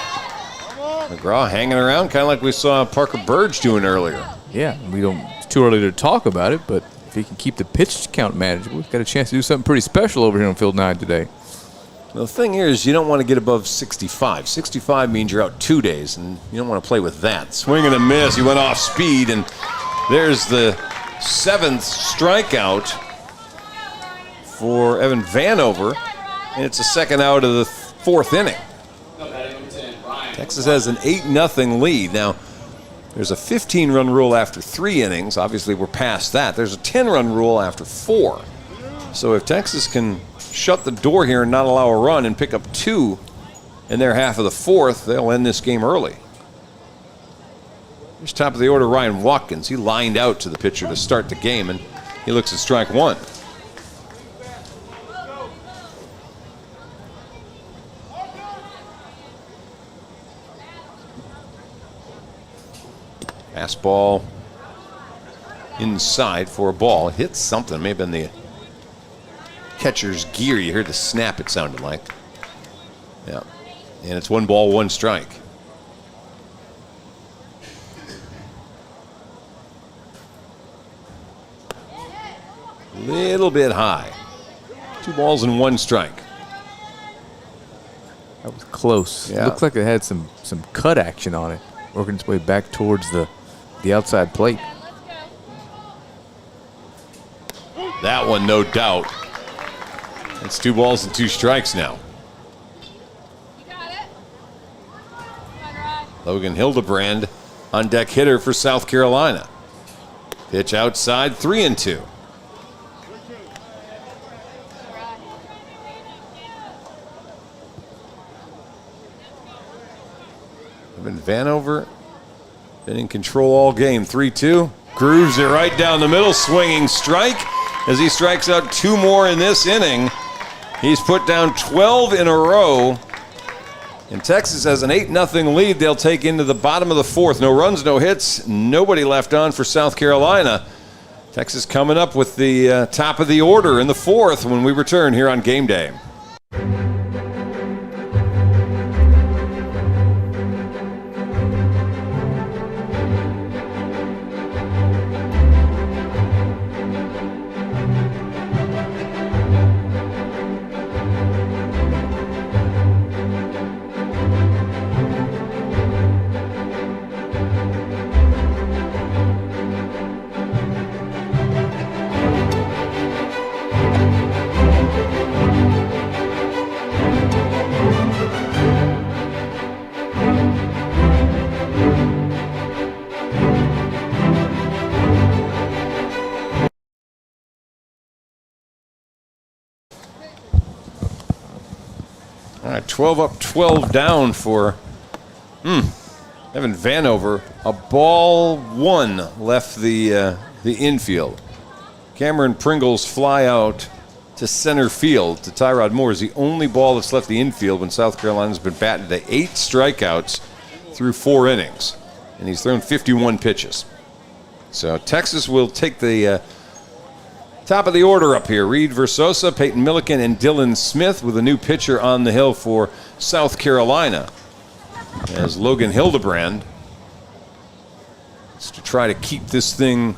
McGraw hanging around, kind of like we saw Parker Burge doing earlier. Yeah, it's too early to talk about it, but if he can keep the pitch count manageable, he's got a chance to do something pretty special over here on Field 9 today. The thing here is you don't want to get above 65. 65 means you're out 2 days, and you don't want to play with that. Swing and a miss. He went off speed, and there's the 7th strikeout for Evan Vanover, and it's a second out of the 4th inning. Texas has an 8-0 lead. Now, there's a 15-run rule after 3 innings. Obviously, we're past that. There's a 10-run rule after 4. So if Texas can shut the door here and not allow a run and pick up 2 in their half of the 4th, they'll end this game early. Here's top of the order Ryan Watkins. He lined out to the pitcher to start the game, and he looks at strike 1. Fastball inside for a ball. It hit something. May have been the catcher's gear. You heard the snap, it sounded like. Yeah. And it's 1 ball, 1 strike. Little bit high. 2 balls and 1 strike. That was close. Yeah. It looks like it had some cut action on it, working its way back towards the outside plate. That one, no doubt. It's 2 balls and 2 strikes now. Logan Hildebrand on deck hitter for South Carolina. Pitch outside, 3-2. Evan Vanover been in control all game. 3-2. Grooves it right down the middle. Swinging strike as he strikes out 2 more in this inning. He's put down 12 in a row. And Texas has an 8-0 lead. They'll take into the bottom of the 4th. No runs, no hits. Nobody left on for South Carolina. Texas coming up with the top of the order in the 4th when we return here on Game Day. All right, 12 up, 12 down for Evan Vanover. A ball 1 left the infield. Cameron Pringle's fly out to center field to Tyrod Moore is the only ball that's left the infield when South Carolina's been batted to 8 strikeouts through 4 innings. And he's thrown 51 pitches. So Texas will take the top of the order up here. Reed Versosa, Peyton Milliken, and Dylan Smith with a new pitcher on the hill for South Carolina. As Logan Hildebrand is to try to keep this thing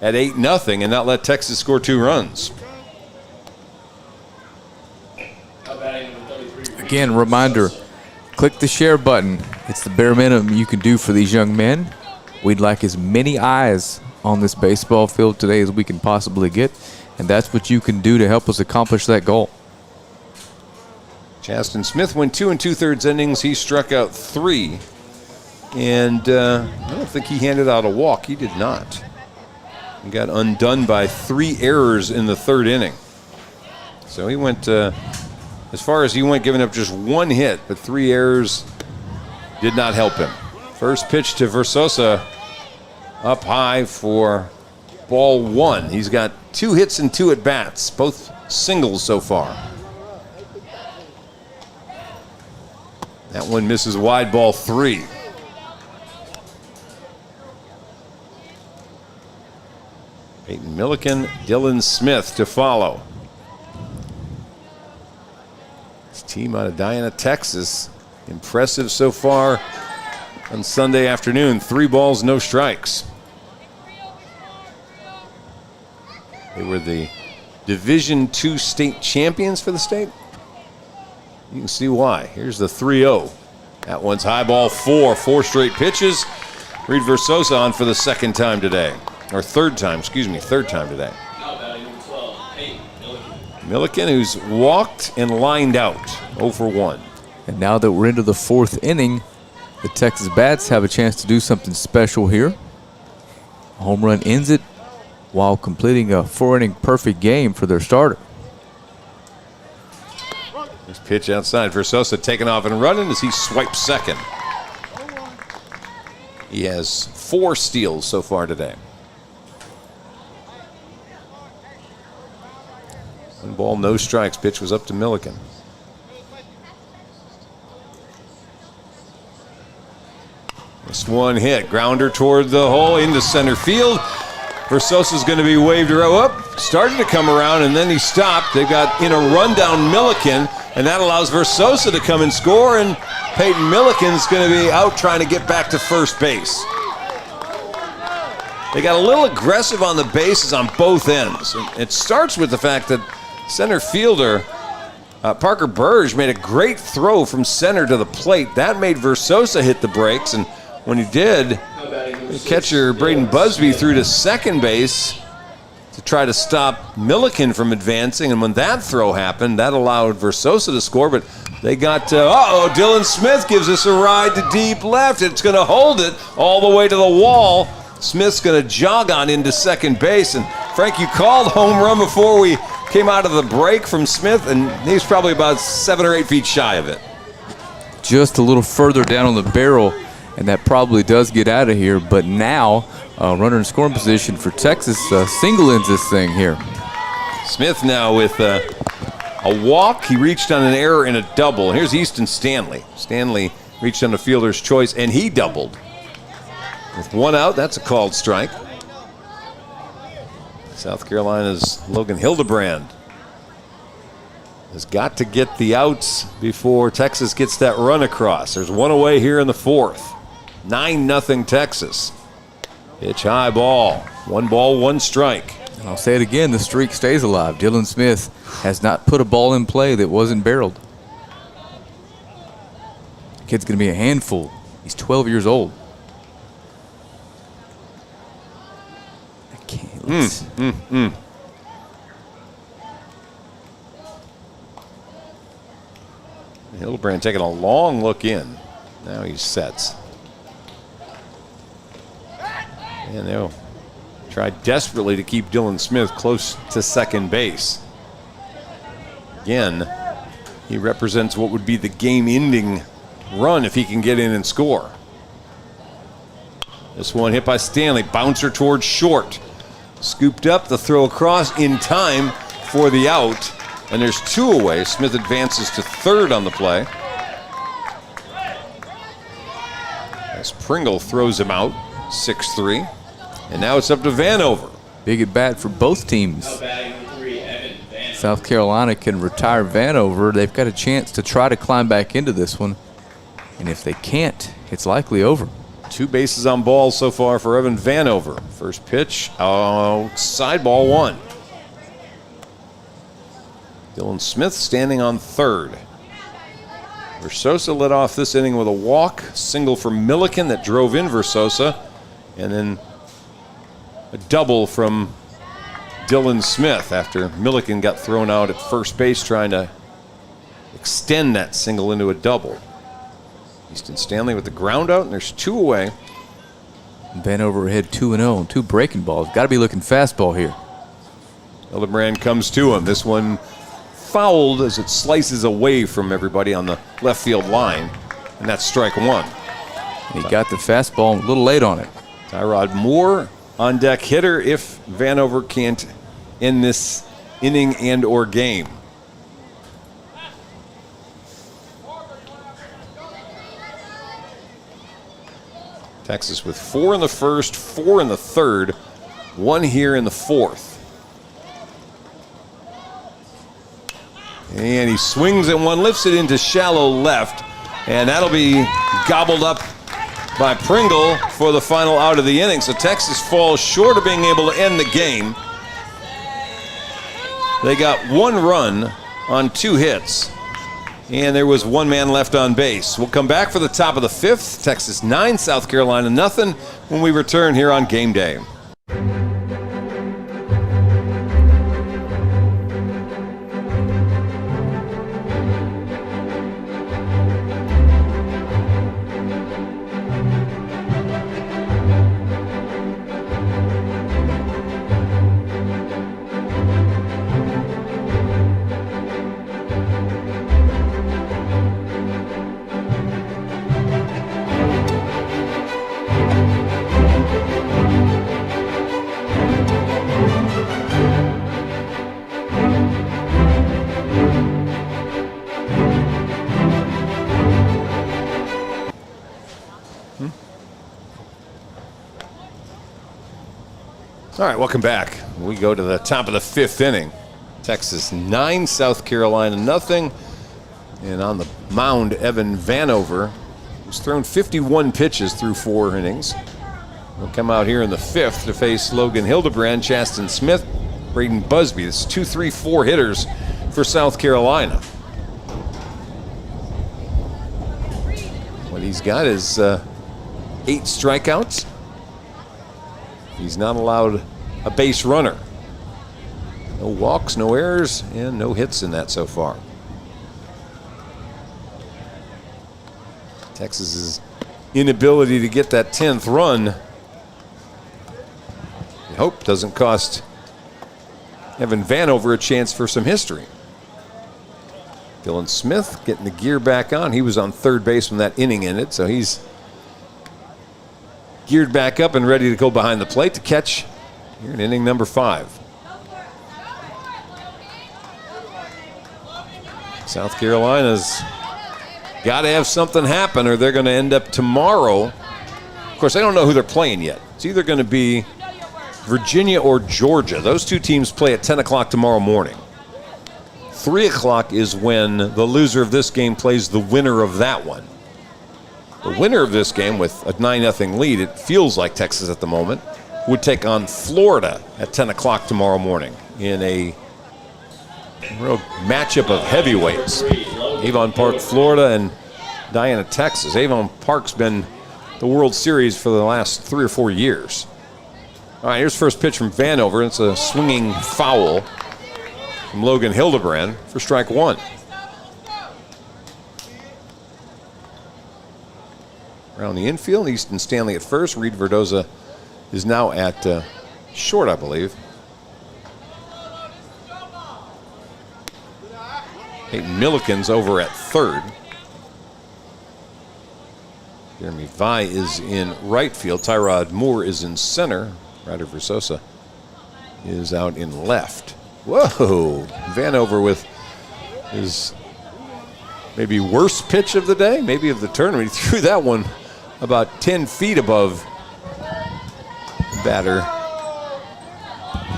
at 8-0 and not let Texas score 2 runs. Again, reminder, click the share button. It's the bare minimum you can do for these young men. We'd like as many eyes on this baseball field today as we can possibly get, and that's what you can do to help us accomplish that goal. Chasten Smith went 2 2/3 innings. He struck out 3, and I don't think he handed out a walk. He did not. He got undone by 3 errors in the 3rd inning. So he went as far as he went, giving up just 1 hit, but 3 errors did not help him. First pitch to Versosa, up high for ball 1. He's got 2 hits and 2 at-bats, both singles so far. That one misses wide, ball 3. Peyton Milliken, Dylan Smith to follow. This team out of Diana, Texas, impressive so far on Sunday afternoon. 3 balls, no strikes. They were the Division II state champions for the state. You can see why. Here's the 3-0. That one's high ball 4. 4 straight pitches. Reed Versosa on for the second time today. Or third time today. Now batting number 12, Peyton Milliken, who's walked and lined out. 0 for 1. And now that we're into the 4th inning, the Texas Bats have a chance to do something special here. A home run ends it while completing a 4-inning perfect game for their starter. This pitch outside. Versosa taking off and running as he swipes second. He has 4 steals so far today. 1 ball, no strikes. Pitch was up to Milliken. This one hit. Grounder toward the hole into center field. Versosa's going to be waved up. Started to come around and then he stopped. They've got in a rundown Milliken, and that allows Versosa to come and score, and Peyton Milliken's going to be out trying to get back to first base. They got a little aggressive on the bases on both ends. And it starts with the fact that center fielder Parker Burge made a great throw from center to the plate. That made Versosa hit the brakes, and when he did, catcher Braden Busby threw to second base to try to stop Milliken from advancing, and when that throw happened, that allowed Versosa to score, but they got, Dylan Smith gives us a ride to deep left. It's going to hold it all the way to the wall. Smith's going to jog on into second base, and Frank, you called home run before we came out of the break from Smith, and he's probably about 7 or 8 feet shy of it. Just a little further down on the barrel, and that probably does get out of here, but now runner in scoring position for Texas single ends this thing here. Smith now with a walk. He reached on an error and a double. Here's Easton Stanley. Stanley reached on a fielder's choice, and he doubled. With 1 out, that's a called strike. South Carolina's Logan Hildebrand has got to get the outs before Texas gets that run across. There's 1 away here in the 4th. 9-0 Texas. Pitch high ball. 1 ball, 1 strike. And I'll say it again, the streak stays alive. Dylan Smith has not put a ball in play that wasn't barreled. The kid's going to be a handful. He's 12 years old. Hildebrand taking a long look in. Now he sets. And they'll try desperately to keep Dylan Smith close to second base. Again, he represents what would be the game-ending run if he can get in and score. This one hit by Stanley. Bouncer towards short. Scooped up, the throw across in time for the out. And there's 2 away. Smith advances to third on the play. As Pringle throws him out, 6-3. And now it's up to Vanover. Big at bat for both teams. South Carolina can retire Vanover. They've got a chance to try to climb back into this one. And if they can't, it's likely over. 2 bases on balls so far for Evan Vanover. First pitch, outside ball 1. Dylan Smith standing on third. Versosa led off this inning with a walk, single from Milliken that drove in Versosa, and then a double from Dylan Smith after Milliken got thrown out at first base trying to extend that single into a double. Easton Stanley with the ground out, and there's 2 away. Vanover had 2-0 and 2 breaking balls. Got to be looking fastball here. Hildebrand comes to him. This one fouled as it slices away from everybody on the left field line, and that's strike 1. He got the fastball a little late on it. Tyrod Moore on deck hitter if Vanover can't end this inning and or game. Texas with 4 in the first, 4 in the third, 1 here in the 4th. And he swings at one, lifts it into shallow left, and that'll be gobbled up by Pringle for the final out of the inning. So Texas falls short of being able to end the game. They got 1 run on 2 hits. And there was one man left on base. We'll come back for the top of the fifth. Texas 9, South Carolina nothing when we return here on Game Day. All right, welcome back. We go to the top of the fifth inning. Texas 9, South Carolina nothing. And on the mound, Evan Vanover, who's thrown 51 pitches through 4 innings. He'll come out here in the fifth to face Logan Hildebrand, Chasten Smith, Braden Busby. This is 2, 3, 4 hitters for South Carolina. What he's got is 8 strikeouts. He's not allowed a base runner. No walks, no errors, and no hits in that so far. Texas's inability to get that 10th run, we hope doesn't cost Evan Vanover a chance for some history. Dylan Smith getting the gear back on. He was on third base when that inning ended, so he's geared back up and ready to go behind the plate to catch here in inning number 5. South Carolina's got to have something happen or they're going to end up tomorrow. Of course, I don't know who they're playing yet. It's either going to be Virginia or Georgia. Those two teams play at 10 o'clock tomorrow morning. 3 o'clock is when the loser of this game plays the winner of that one. The winner of this game with a 9-0 lead, it feels like Texas at the moment, would take on Florida at 10 o'clock tomorrow morning in a real matchup of heavyweights. Avon Park, Florida, and Diana, Texas. Avon Park's been the World Series for the last 3 or 4 years. All right, here's first pitch from Vanover. It's a swinging foul from Logan Hildebrand for strike 1. Around the infield, Easton Stanley at first. Reed Verdoza is now at short, I believe. Peyton Milliken's over at third. Jeremy Vi is in right field. Tyrod Moore is in center. Ryder Versosa is out in left. Whoa! Vanover with his maybe worst pitch of the day, maybe of the tournament. He threw that one about 10 feet above batter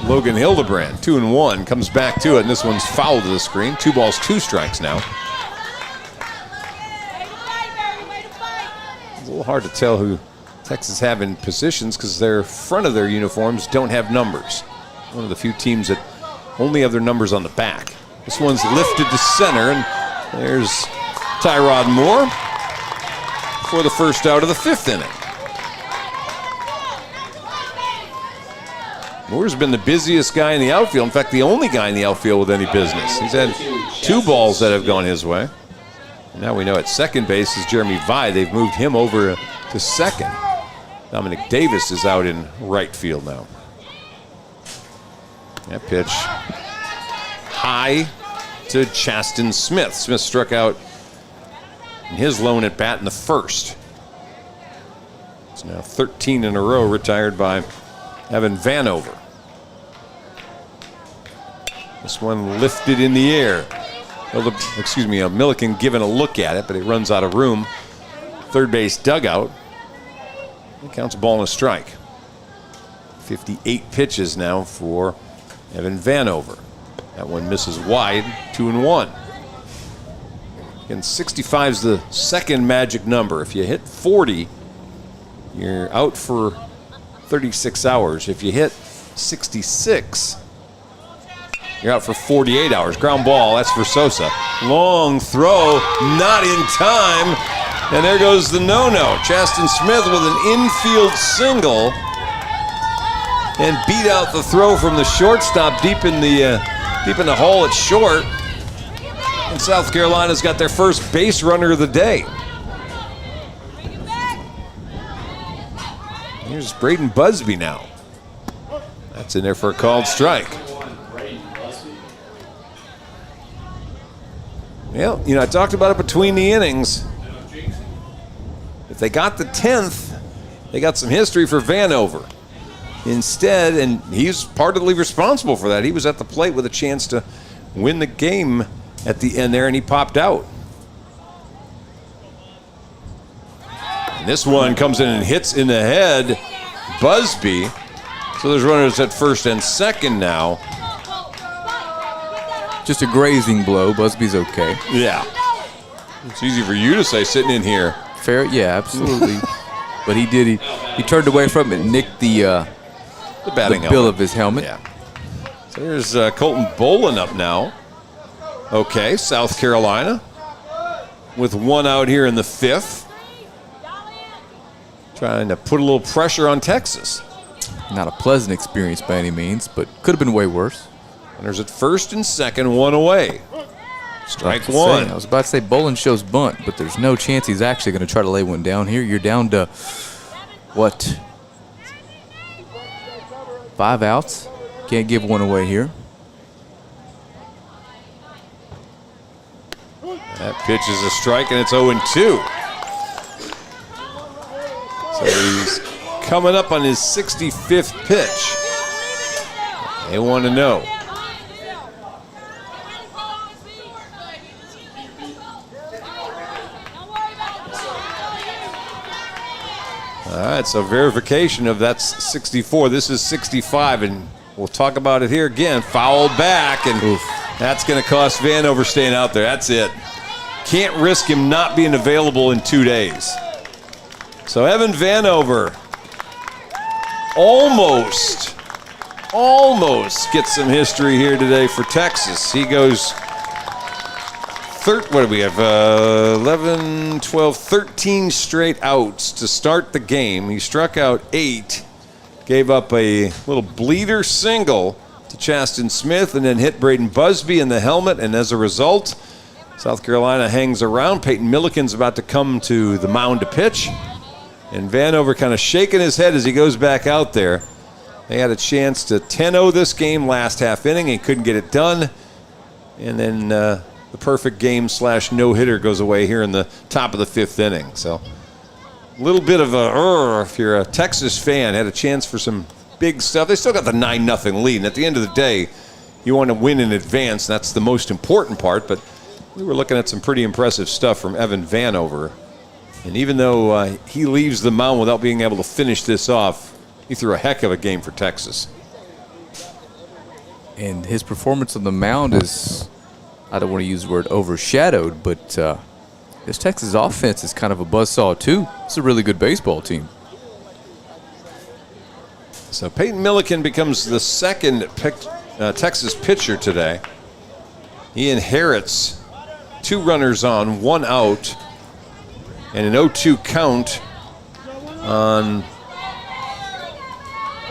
Logan Hildebrand. 2-1, comes back to it, and this one's fouled to the screen. 2 balls, 2 strikes now. It's a little hard to tell who Texas have in positions because their front of their uniforms don't have numbers. One of the few teams that only have their numbers on the back. This one's lifted to center, and there's Tyrod Moore for the first out of the 5th inning. Moore's been the busiest guy in the outfield. In fact, the only guy in the outfield with any business. He's had 2 balls that have gone his way. And now we know at second base is Jeremy Vi. They've moved him over to second. Dominic Davis is out in right field now. That pitch high to Chasten Smith. Smith struck out in his lone at bat in the first. It's now 13 in a row retired by Evan Vanover. This one lifted in the air. Milliken given a look at it, but it runs out of room. Third base dugout. It counts a ball and a strike. 58 pitches now for Evan Vanover. That one misses wide, 2-1. And 65 is the second magic number. If you hit 40, you're out for 36 hours. If you hit 66, you're out for 48 hours. Ground ball, that's for Sosa. Long throw, not in time. And there goes the no-no. Chaston Smith with an infield single. And beat out the throw from the shortstop deep in the hole at short. And South Carolina's got their first base runner of the day. Here's Braden Busby now. That's in there for a called strike. Well, I talked about it between the innings. If they got the 10th, they got some history for Vanover. Instead, and he's partly responsible for that, he was at the plate with a chance to win the game at the end there, and he popped out. And this one comes in and hits in the head Busby. So there's runners at first and second now. Just a grazing blow. Busby's okay. Yeah. It's easy for you to say sitting in here. Fair, yeah, absolutely. But he turned away from it and nicked the batting bill of his helmet. Yeah. So there's Colton Bolin up now. Okay, South Carolina with one out here in the 5th. Trying to put a little pressure on Texas. Not a pleasant experience by any means, but could have been way worse. Runners at first and second, one away. Strike one. I was about to say Bolin shows bunt, but there's no chance he's actually going to try to lay one down here. You're down to, what, 5 outs? Can't give one away here. That pitch is a strike, and it's 0-2. So he's coming up on his 65th pitch. They want to know. All right, so verification of that's 64. This is 65, and we'll talk about it here again. Foul back, and that's going to cost Vanover staying out there. That's it. Can't risk him not being available in 2 days. So Evan Vanover almost gets some history here today for Texas. He goes, what do we have, 11, 12, 13 straight outs to start the game. He struck out 8, gave up a little bleeder single to Chaston Smith, and then hit Braden Busby in the helmet, and as a result, South Carolina hangs around. Peyton Milliken's about to come to the mound to pitch. And Vanover kind of shaking his head as he goes back out there. They had a chance to 10-0 this game last half inning. He couldn't get it done. And then the perfect game / no-hitter goes away here in the top of the 5th inning. So a little bit of a, if you're a Texas fan, had a chance for some big stuff. They still got the 9-0 lead. And at the end of the day, you want to win in advance. That's the most important part. But we were looking at some pretty impressive stuff from Evan Vanover. And even though he leaves the mound without being able to finish this off, he threw a heck of a game for Texas. And his performance on the mound is, I don't want to use the word overshadowed, but this Texas offense is kind of a buzzsaw too. It's a really good baseball team. So Peyton Milliken becomes the second Texas pitcher today. He inherits 2 runners on, 1 out, and an 0-2 count on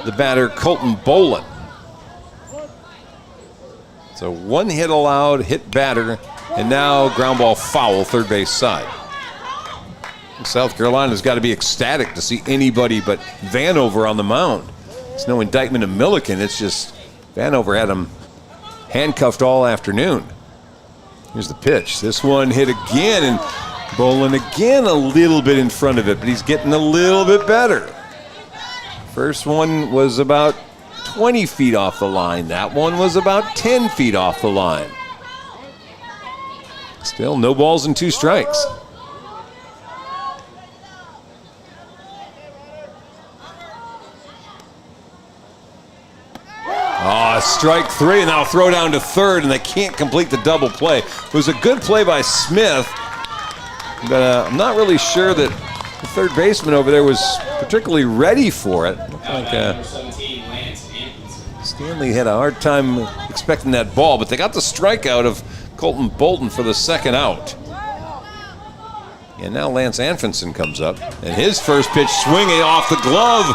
the batter Colton Bolin. So 1 hit allowed, hit batter, and now ground ball foul, third base side. South Carolina's got to be ecstatic to see anybody but Vanover on the mound. It's no indictment of Milliken, it's just Vanover had him handcuffed all afternoon. Here's the pitch. This one hit again, and Bolin again a little bit in front of it, but he's getting a little bit better. First one was about 20 feet off the line. That one was about 10 feet off the line. Still no balls and 2 strikes. Strike 3, and now throw down to third, and they can't complete the double play. It was a good play by Smith, but I'm not really sure that the third baseman over there was particularly ready for it. Looked like Stanley had a hard time expecting that ball, but they got the strikeout of Colton Bolton for the second out. And now Lance Anfinson comes up, and his first pitch swinging off the glove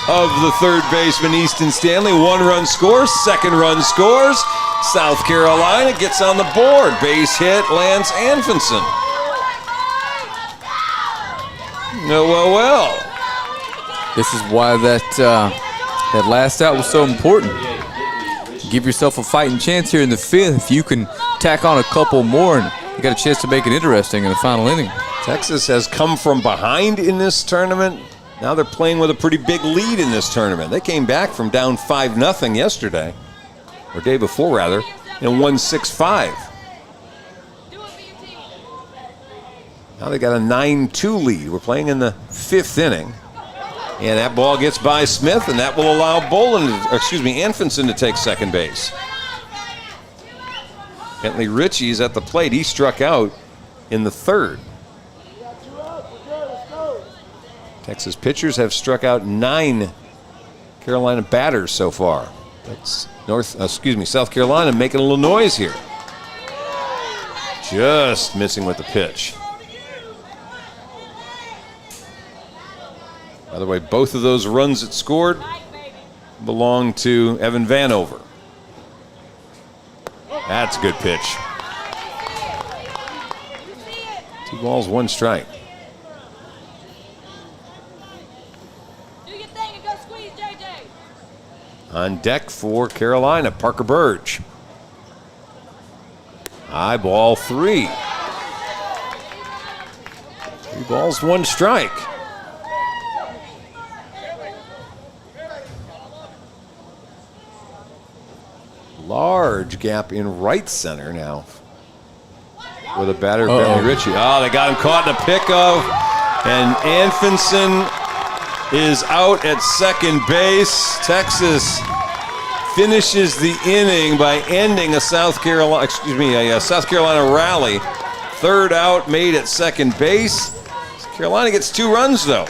of the third baseman, Easton Stanley. 1 run scores, 2nd run scores. South Carolina gets on the board. Base hit, Lance Anfinson. Well. This is why that last out was so important. Give yourself a fighting chance here in the 5th. If you can tack on a couple more, and you got a chance to make it interesting in the final inning. Texas has come from behind in this tournament. Now they're playing with a pretty big lead in this tournament. They came back from down 5-0 yesterday, or day before rather, and won 6-5. Now they got a 9-2 lead. We're playing in the 5th inning. And that ball gets by Smith, and that will allow Anfinson to take second base. Bentley Ritchie's at the plate. He struck out in the 3rd. Texas pitchers have struck out 9 Carolina batters so far. That's South Carolina making a little noise here. Just missing with the pitch. By the way, both of those runs that scored belong to Evan Vanover. That's a good pitch. 2 balls, 1 strike. On deck for Carolina, Parker Burge. High ball 3. 3 balls, 1 strike. Large gap in right center now with a batter, Bentley Ritchie. Oh, they got him caught in a pickoff, and Anfinson is out at second base. Texas finishes the inning by ending a South Carolina rally. 3rd out made at second base. Carolina gets 2 runs though,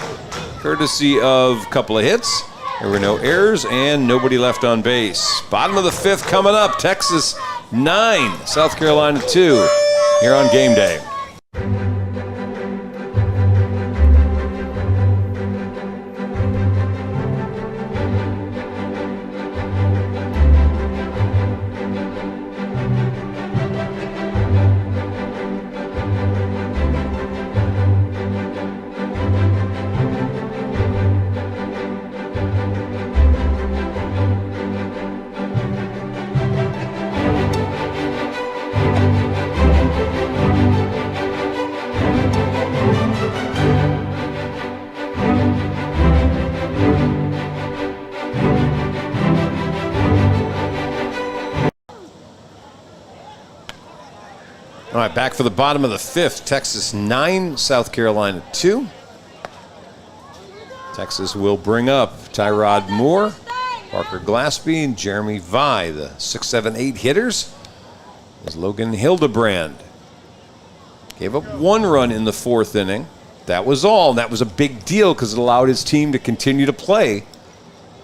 courtesy of a couple of hits. There were no errors and nobody left on base. Bottom of the 5th coming up. Texas 9, South Carolina 2 here on game day. All right, back for the bottom of the 5th. Texas 9, South Carolina 2. Texas will bring up Tyrod Moore, Parker Glaspie, and Jeremy Vi. The 6, 7, 8 hitters is Logan Hildebrand. Gave up 1 run in the 4th inning. That was all. That was a big deal because it allowed his team to continue to play.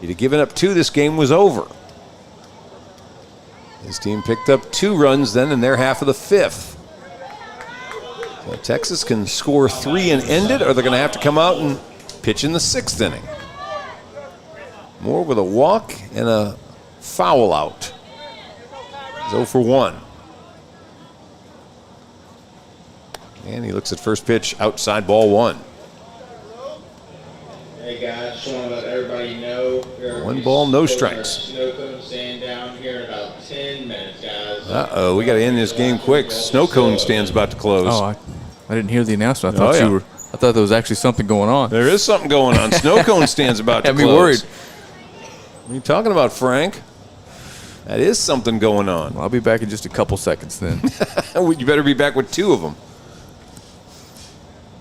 He'd have given up 2, this game was over. His team picked up 2 runs then in their half of the 5th. So Texas can score 3 and end it, or they're going to have to come out and pitch in the 6th inning. Moore with a walk and a foul out. He's 0 for 1. And he looks at first pitch, outside, ball 1. Hey guys, just want to let everybody know. 1 ball, no strikes. Snow cone stand down here in about 10 minutes, guys. Uh-oh, we got to end this game quick. Snow cone stand's about to close. Oh, I didn't hear the announcement. I thought I thought there was actually something going on. There is something going on. Snow cone stand's about to Had close. me worried. What are you talking about, Frank? That is something going on. Well, I'll be back in just a couple seconds then. You better be back with 2 of them.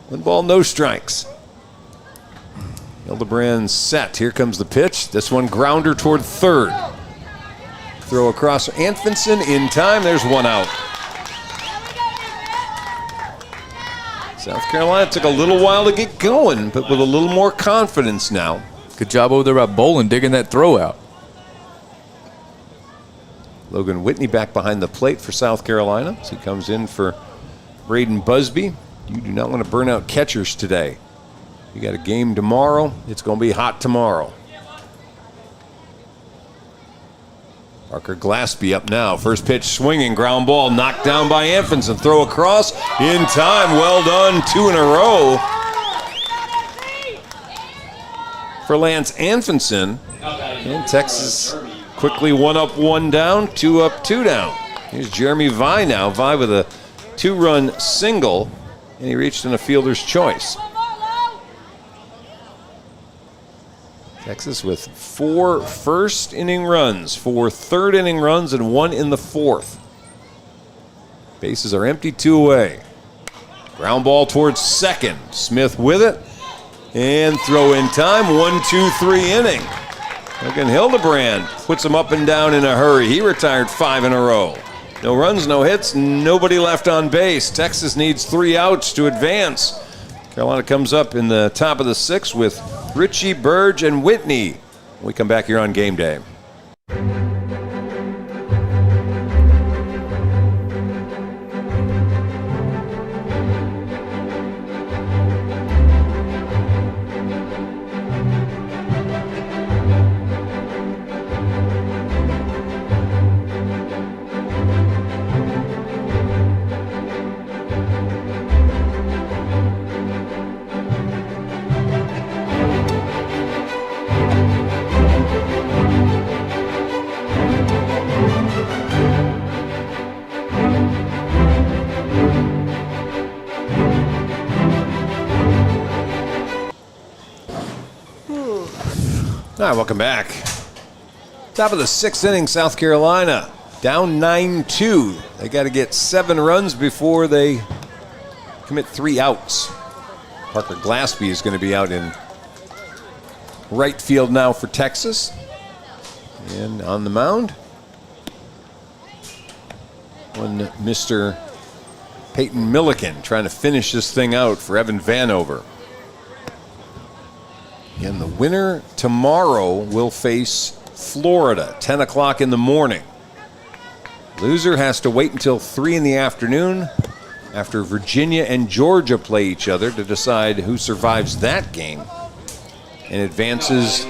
1 ball, no strikes. Hildebrand set. Here comes the pitch. This one grounder toward 3rd. Throw across Anfinson in time. There's 1 out. South Carolina took a little while to get going, but with a little more confidence now. Good job over there by Bolin digging that throw out. Logan Whitney back behind the plate for South Carolina. So he comes in for Braden Busby. You do not want to burn out catchers today. You got a game tomorrow. It's going to be hot tomorrow. Parker Glassby up now. First pitch swinging, ground ball knocked down by Anfinson. Throw across in time. Well done. 2 in a row for Lance Anfinson. And Texas quickly 1 up, 1 down, 2 up, 2 down. Here's Jeremy Vi now. Vi with a 2-run single, and he reached in a fielder's choice. Texas with 4 first-inning runs, 4 third-inning runs, and 1 in the 4th. Bases are empty, 2 away. Ground ball towards second. Smith with it, and throw in time. 1-2-3 inning. Logan Hildebrand puts him up and down in a hurry. He retired 5 in a row. No runs, no hits, nobody left on base. Texas needs 3 outs to advance. Carolina comes up in the top of the 6th with Ritchie, Burge, and Whitney. We come back here on game day. All right, welcome back. Top of the 6th inning, South Carolina down 9-2. They got to get 7 runs before they commit 3 outs. Parker Glassby is going to be out in right field now for Texas. And on the mound, one Mr. Peyton Milliken trying to finish this thing out for Evan Vanover. And the winner tomorrow will face Florida, 10 o'clock in the morning. Loser has to wait until 3 in the afternoon after Virginia and Georgia play each other to decide who survives that game and advances.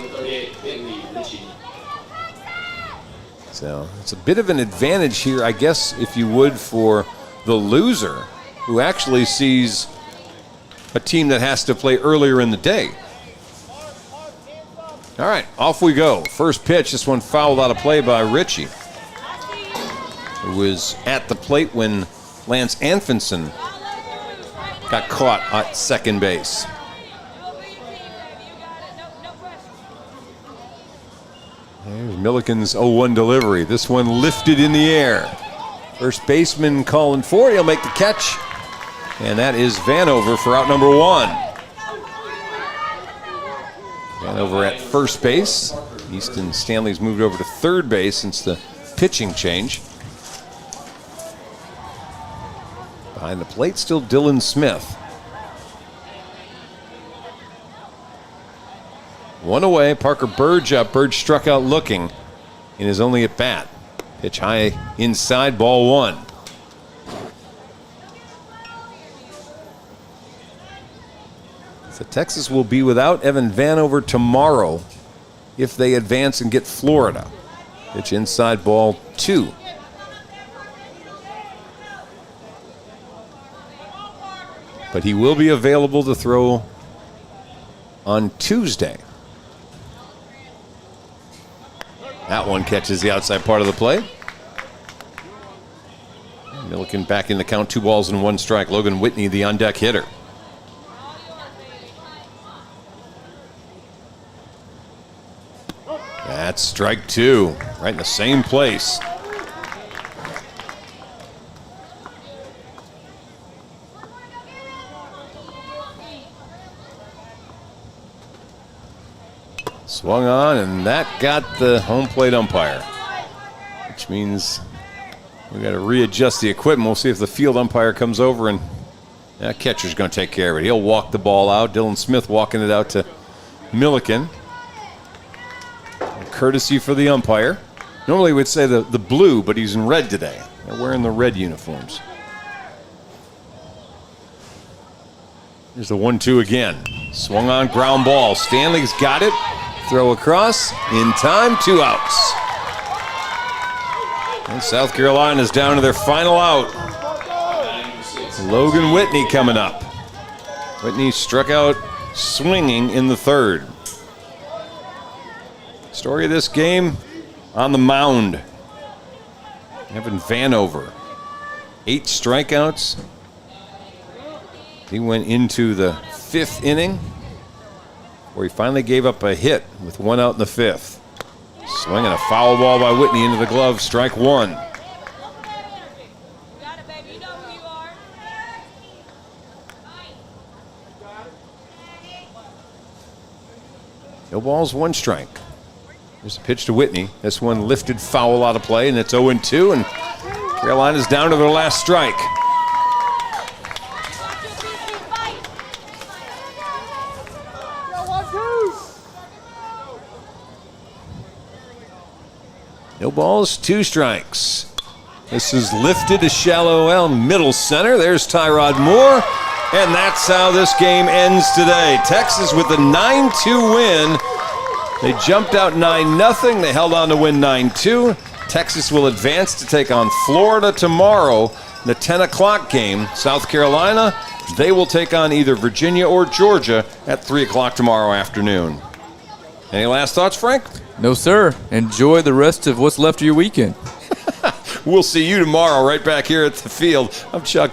So it's a bit of an advantage here, I guess, if you would, for the loser, who actually sees a team that has to play earlier in the day. All right, off we go. First pitch, this one fouled out of play by Ritchie, who was at the plate when Lance Anfinson got caught at second base. There's Milliken's 0-1 delivery. This one lifted in the air. First baseman calling for it. He'll make the catch. And that is Vanover for out number 1. Vanover at first base. Easton Stanley's moved over to third base since the pitching change. Behind the plate, still Dylan Smith. 1 away, Parker Burge up. Burge struck out looking in his only at bat. Pitch high inside, ball 1. So Texas will be without Evan Vanover tomorrow if they advance and get Florida. Pitch inside, ball 2. But he will be available to throw on Tuesday. That one catches the outside part of the plate. Milliken back in the count, 2 balls and 1 strike. Logan Whitney, the on-deck hitter. That's strike 2, right in the same place. Swung on, and that got the home plate umpire, which means we got to readjust the equipment. We'll see if the field umpire comes over, and that catcher's going to take care of it. He'll walk the ball out. Dylan Smith walking it out to Milliken. Courtesy for the umpire. Normally we'd say the blue, but he's in red today. They're wearing the red uniforms. Here's the 1-2 again. Swung on, ground ball. Stanley's got it. Throw across. In time, 2 outs. And South Carolina's down to their final out. Logan Whitney coming up. Whitney struck out swinging in the 3rd. Story of this game on the mound. Evan Vanover. 8 strikeouts. He went into the 5th inning where he finally gave up a hit with 1 out in the 5th. Swinging a foul ball by Whitney into the glove, strike 1. No balls, 1 strike. There's a pitch to Whitney. This one lifted foul out of play, and it's 0-2, and Carolina's down to their last strike. No balls, 2 strikes. This is lifted to shallow L, middle center. There's Tyrod Moore, and that's how this game ends today. Texas with a 9-2 win. They jumped out 9-0. They held on to win 9-2. Texas will advance to take on Florida tomorrow in the 10 o'clock game. South Carolina, they will take on either Virginia or Georgia at 3 o'clock tomorrow afternoon. Any last thoughts, Frank? No, sir. Enjoy the rest of what's left of your weekend. We'll see you tomorrow right back here at the field. I'm Chuck.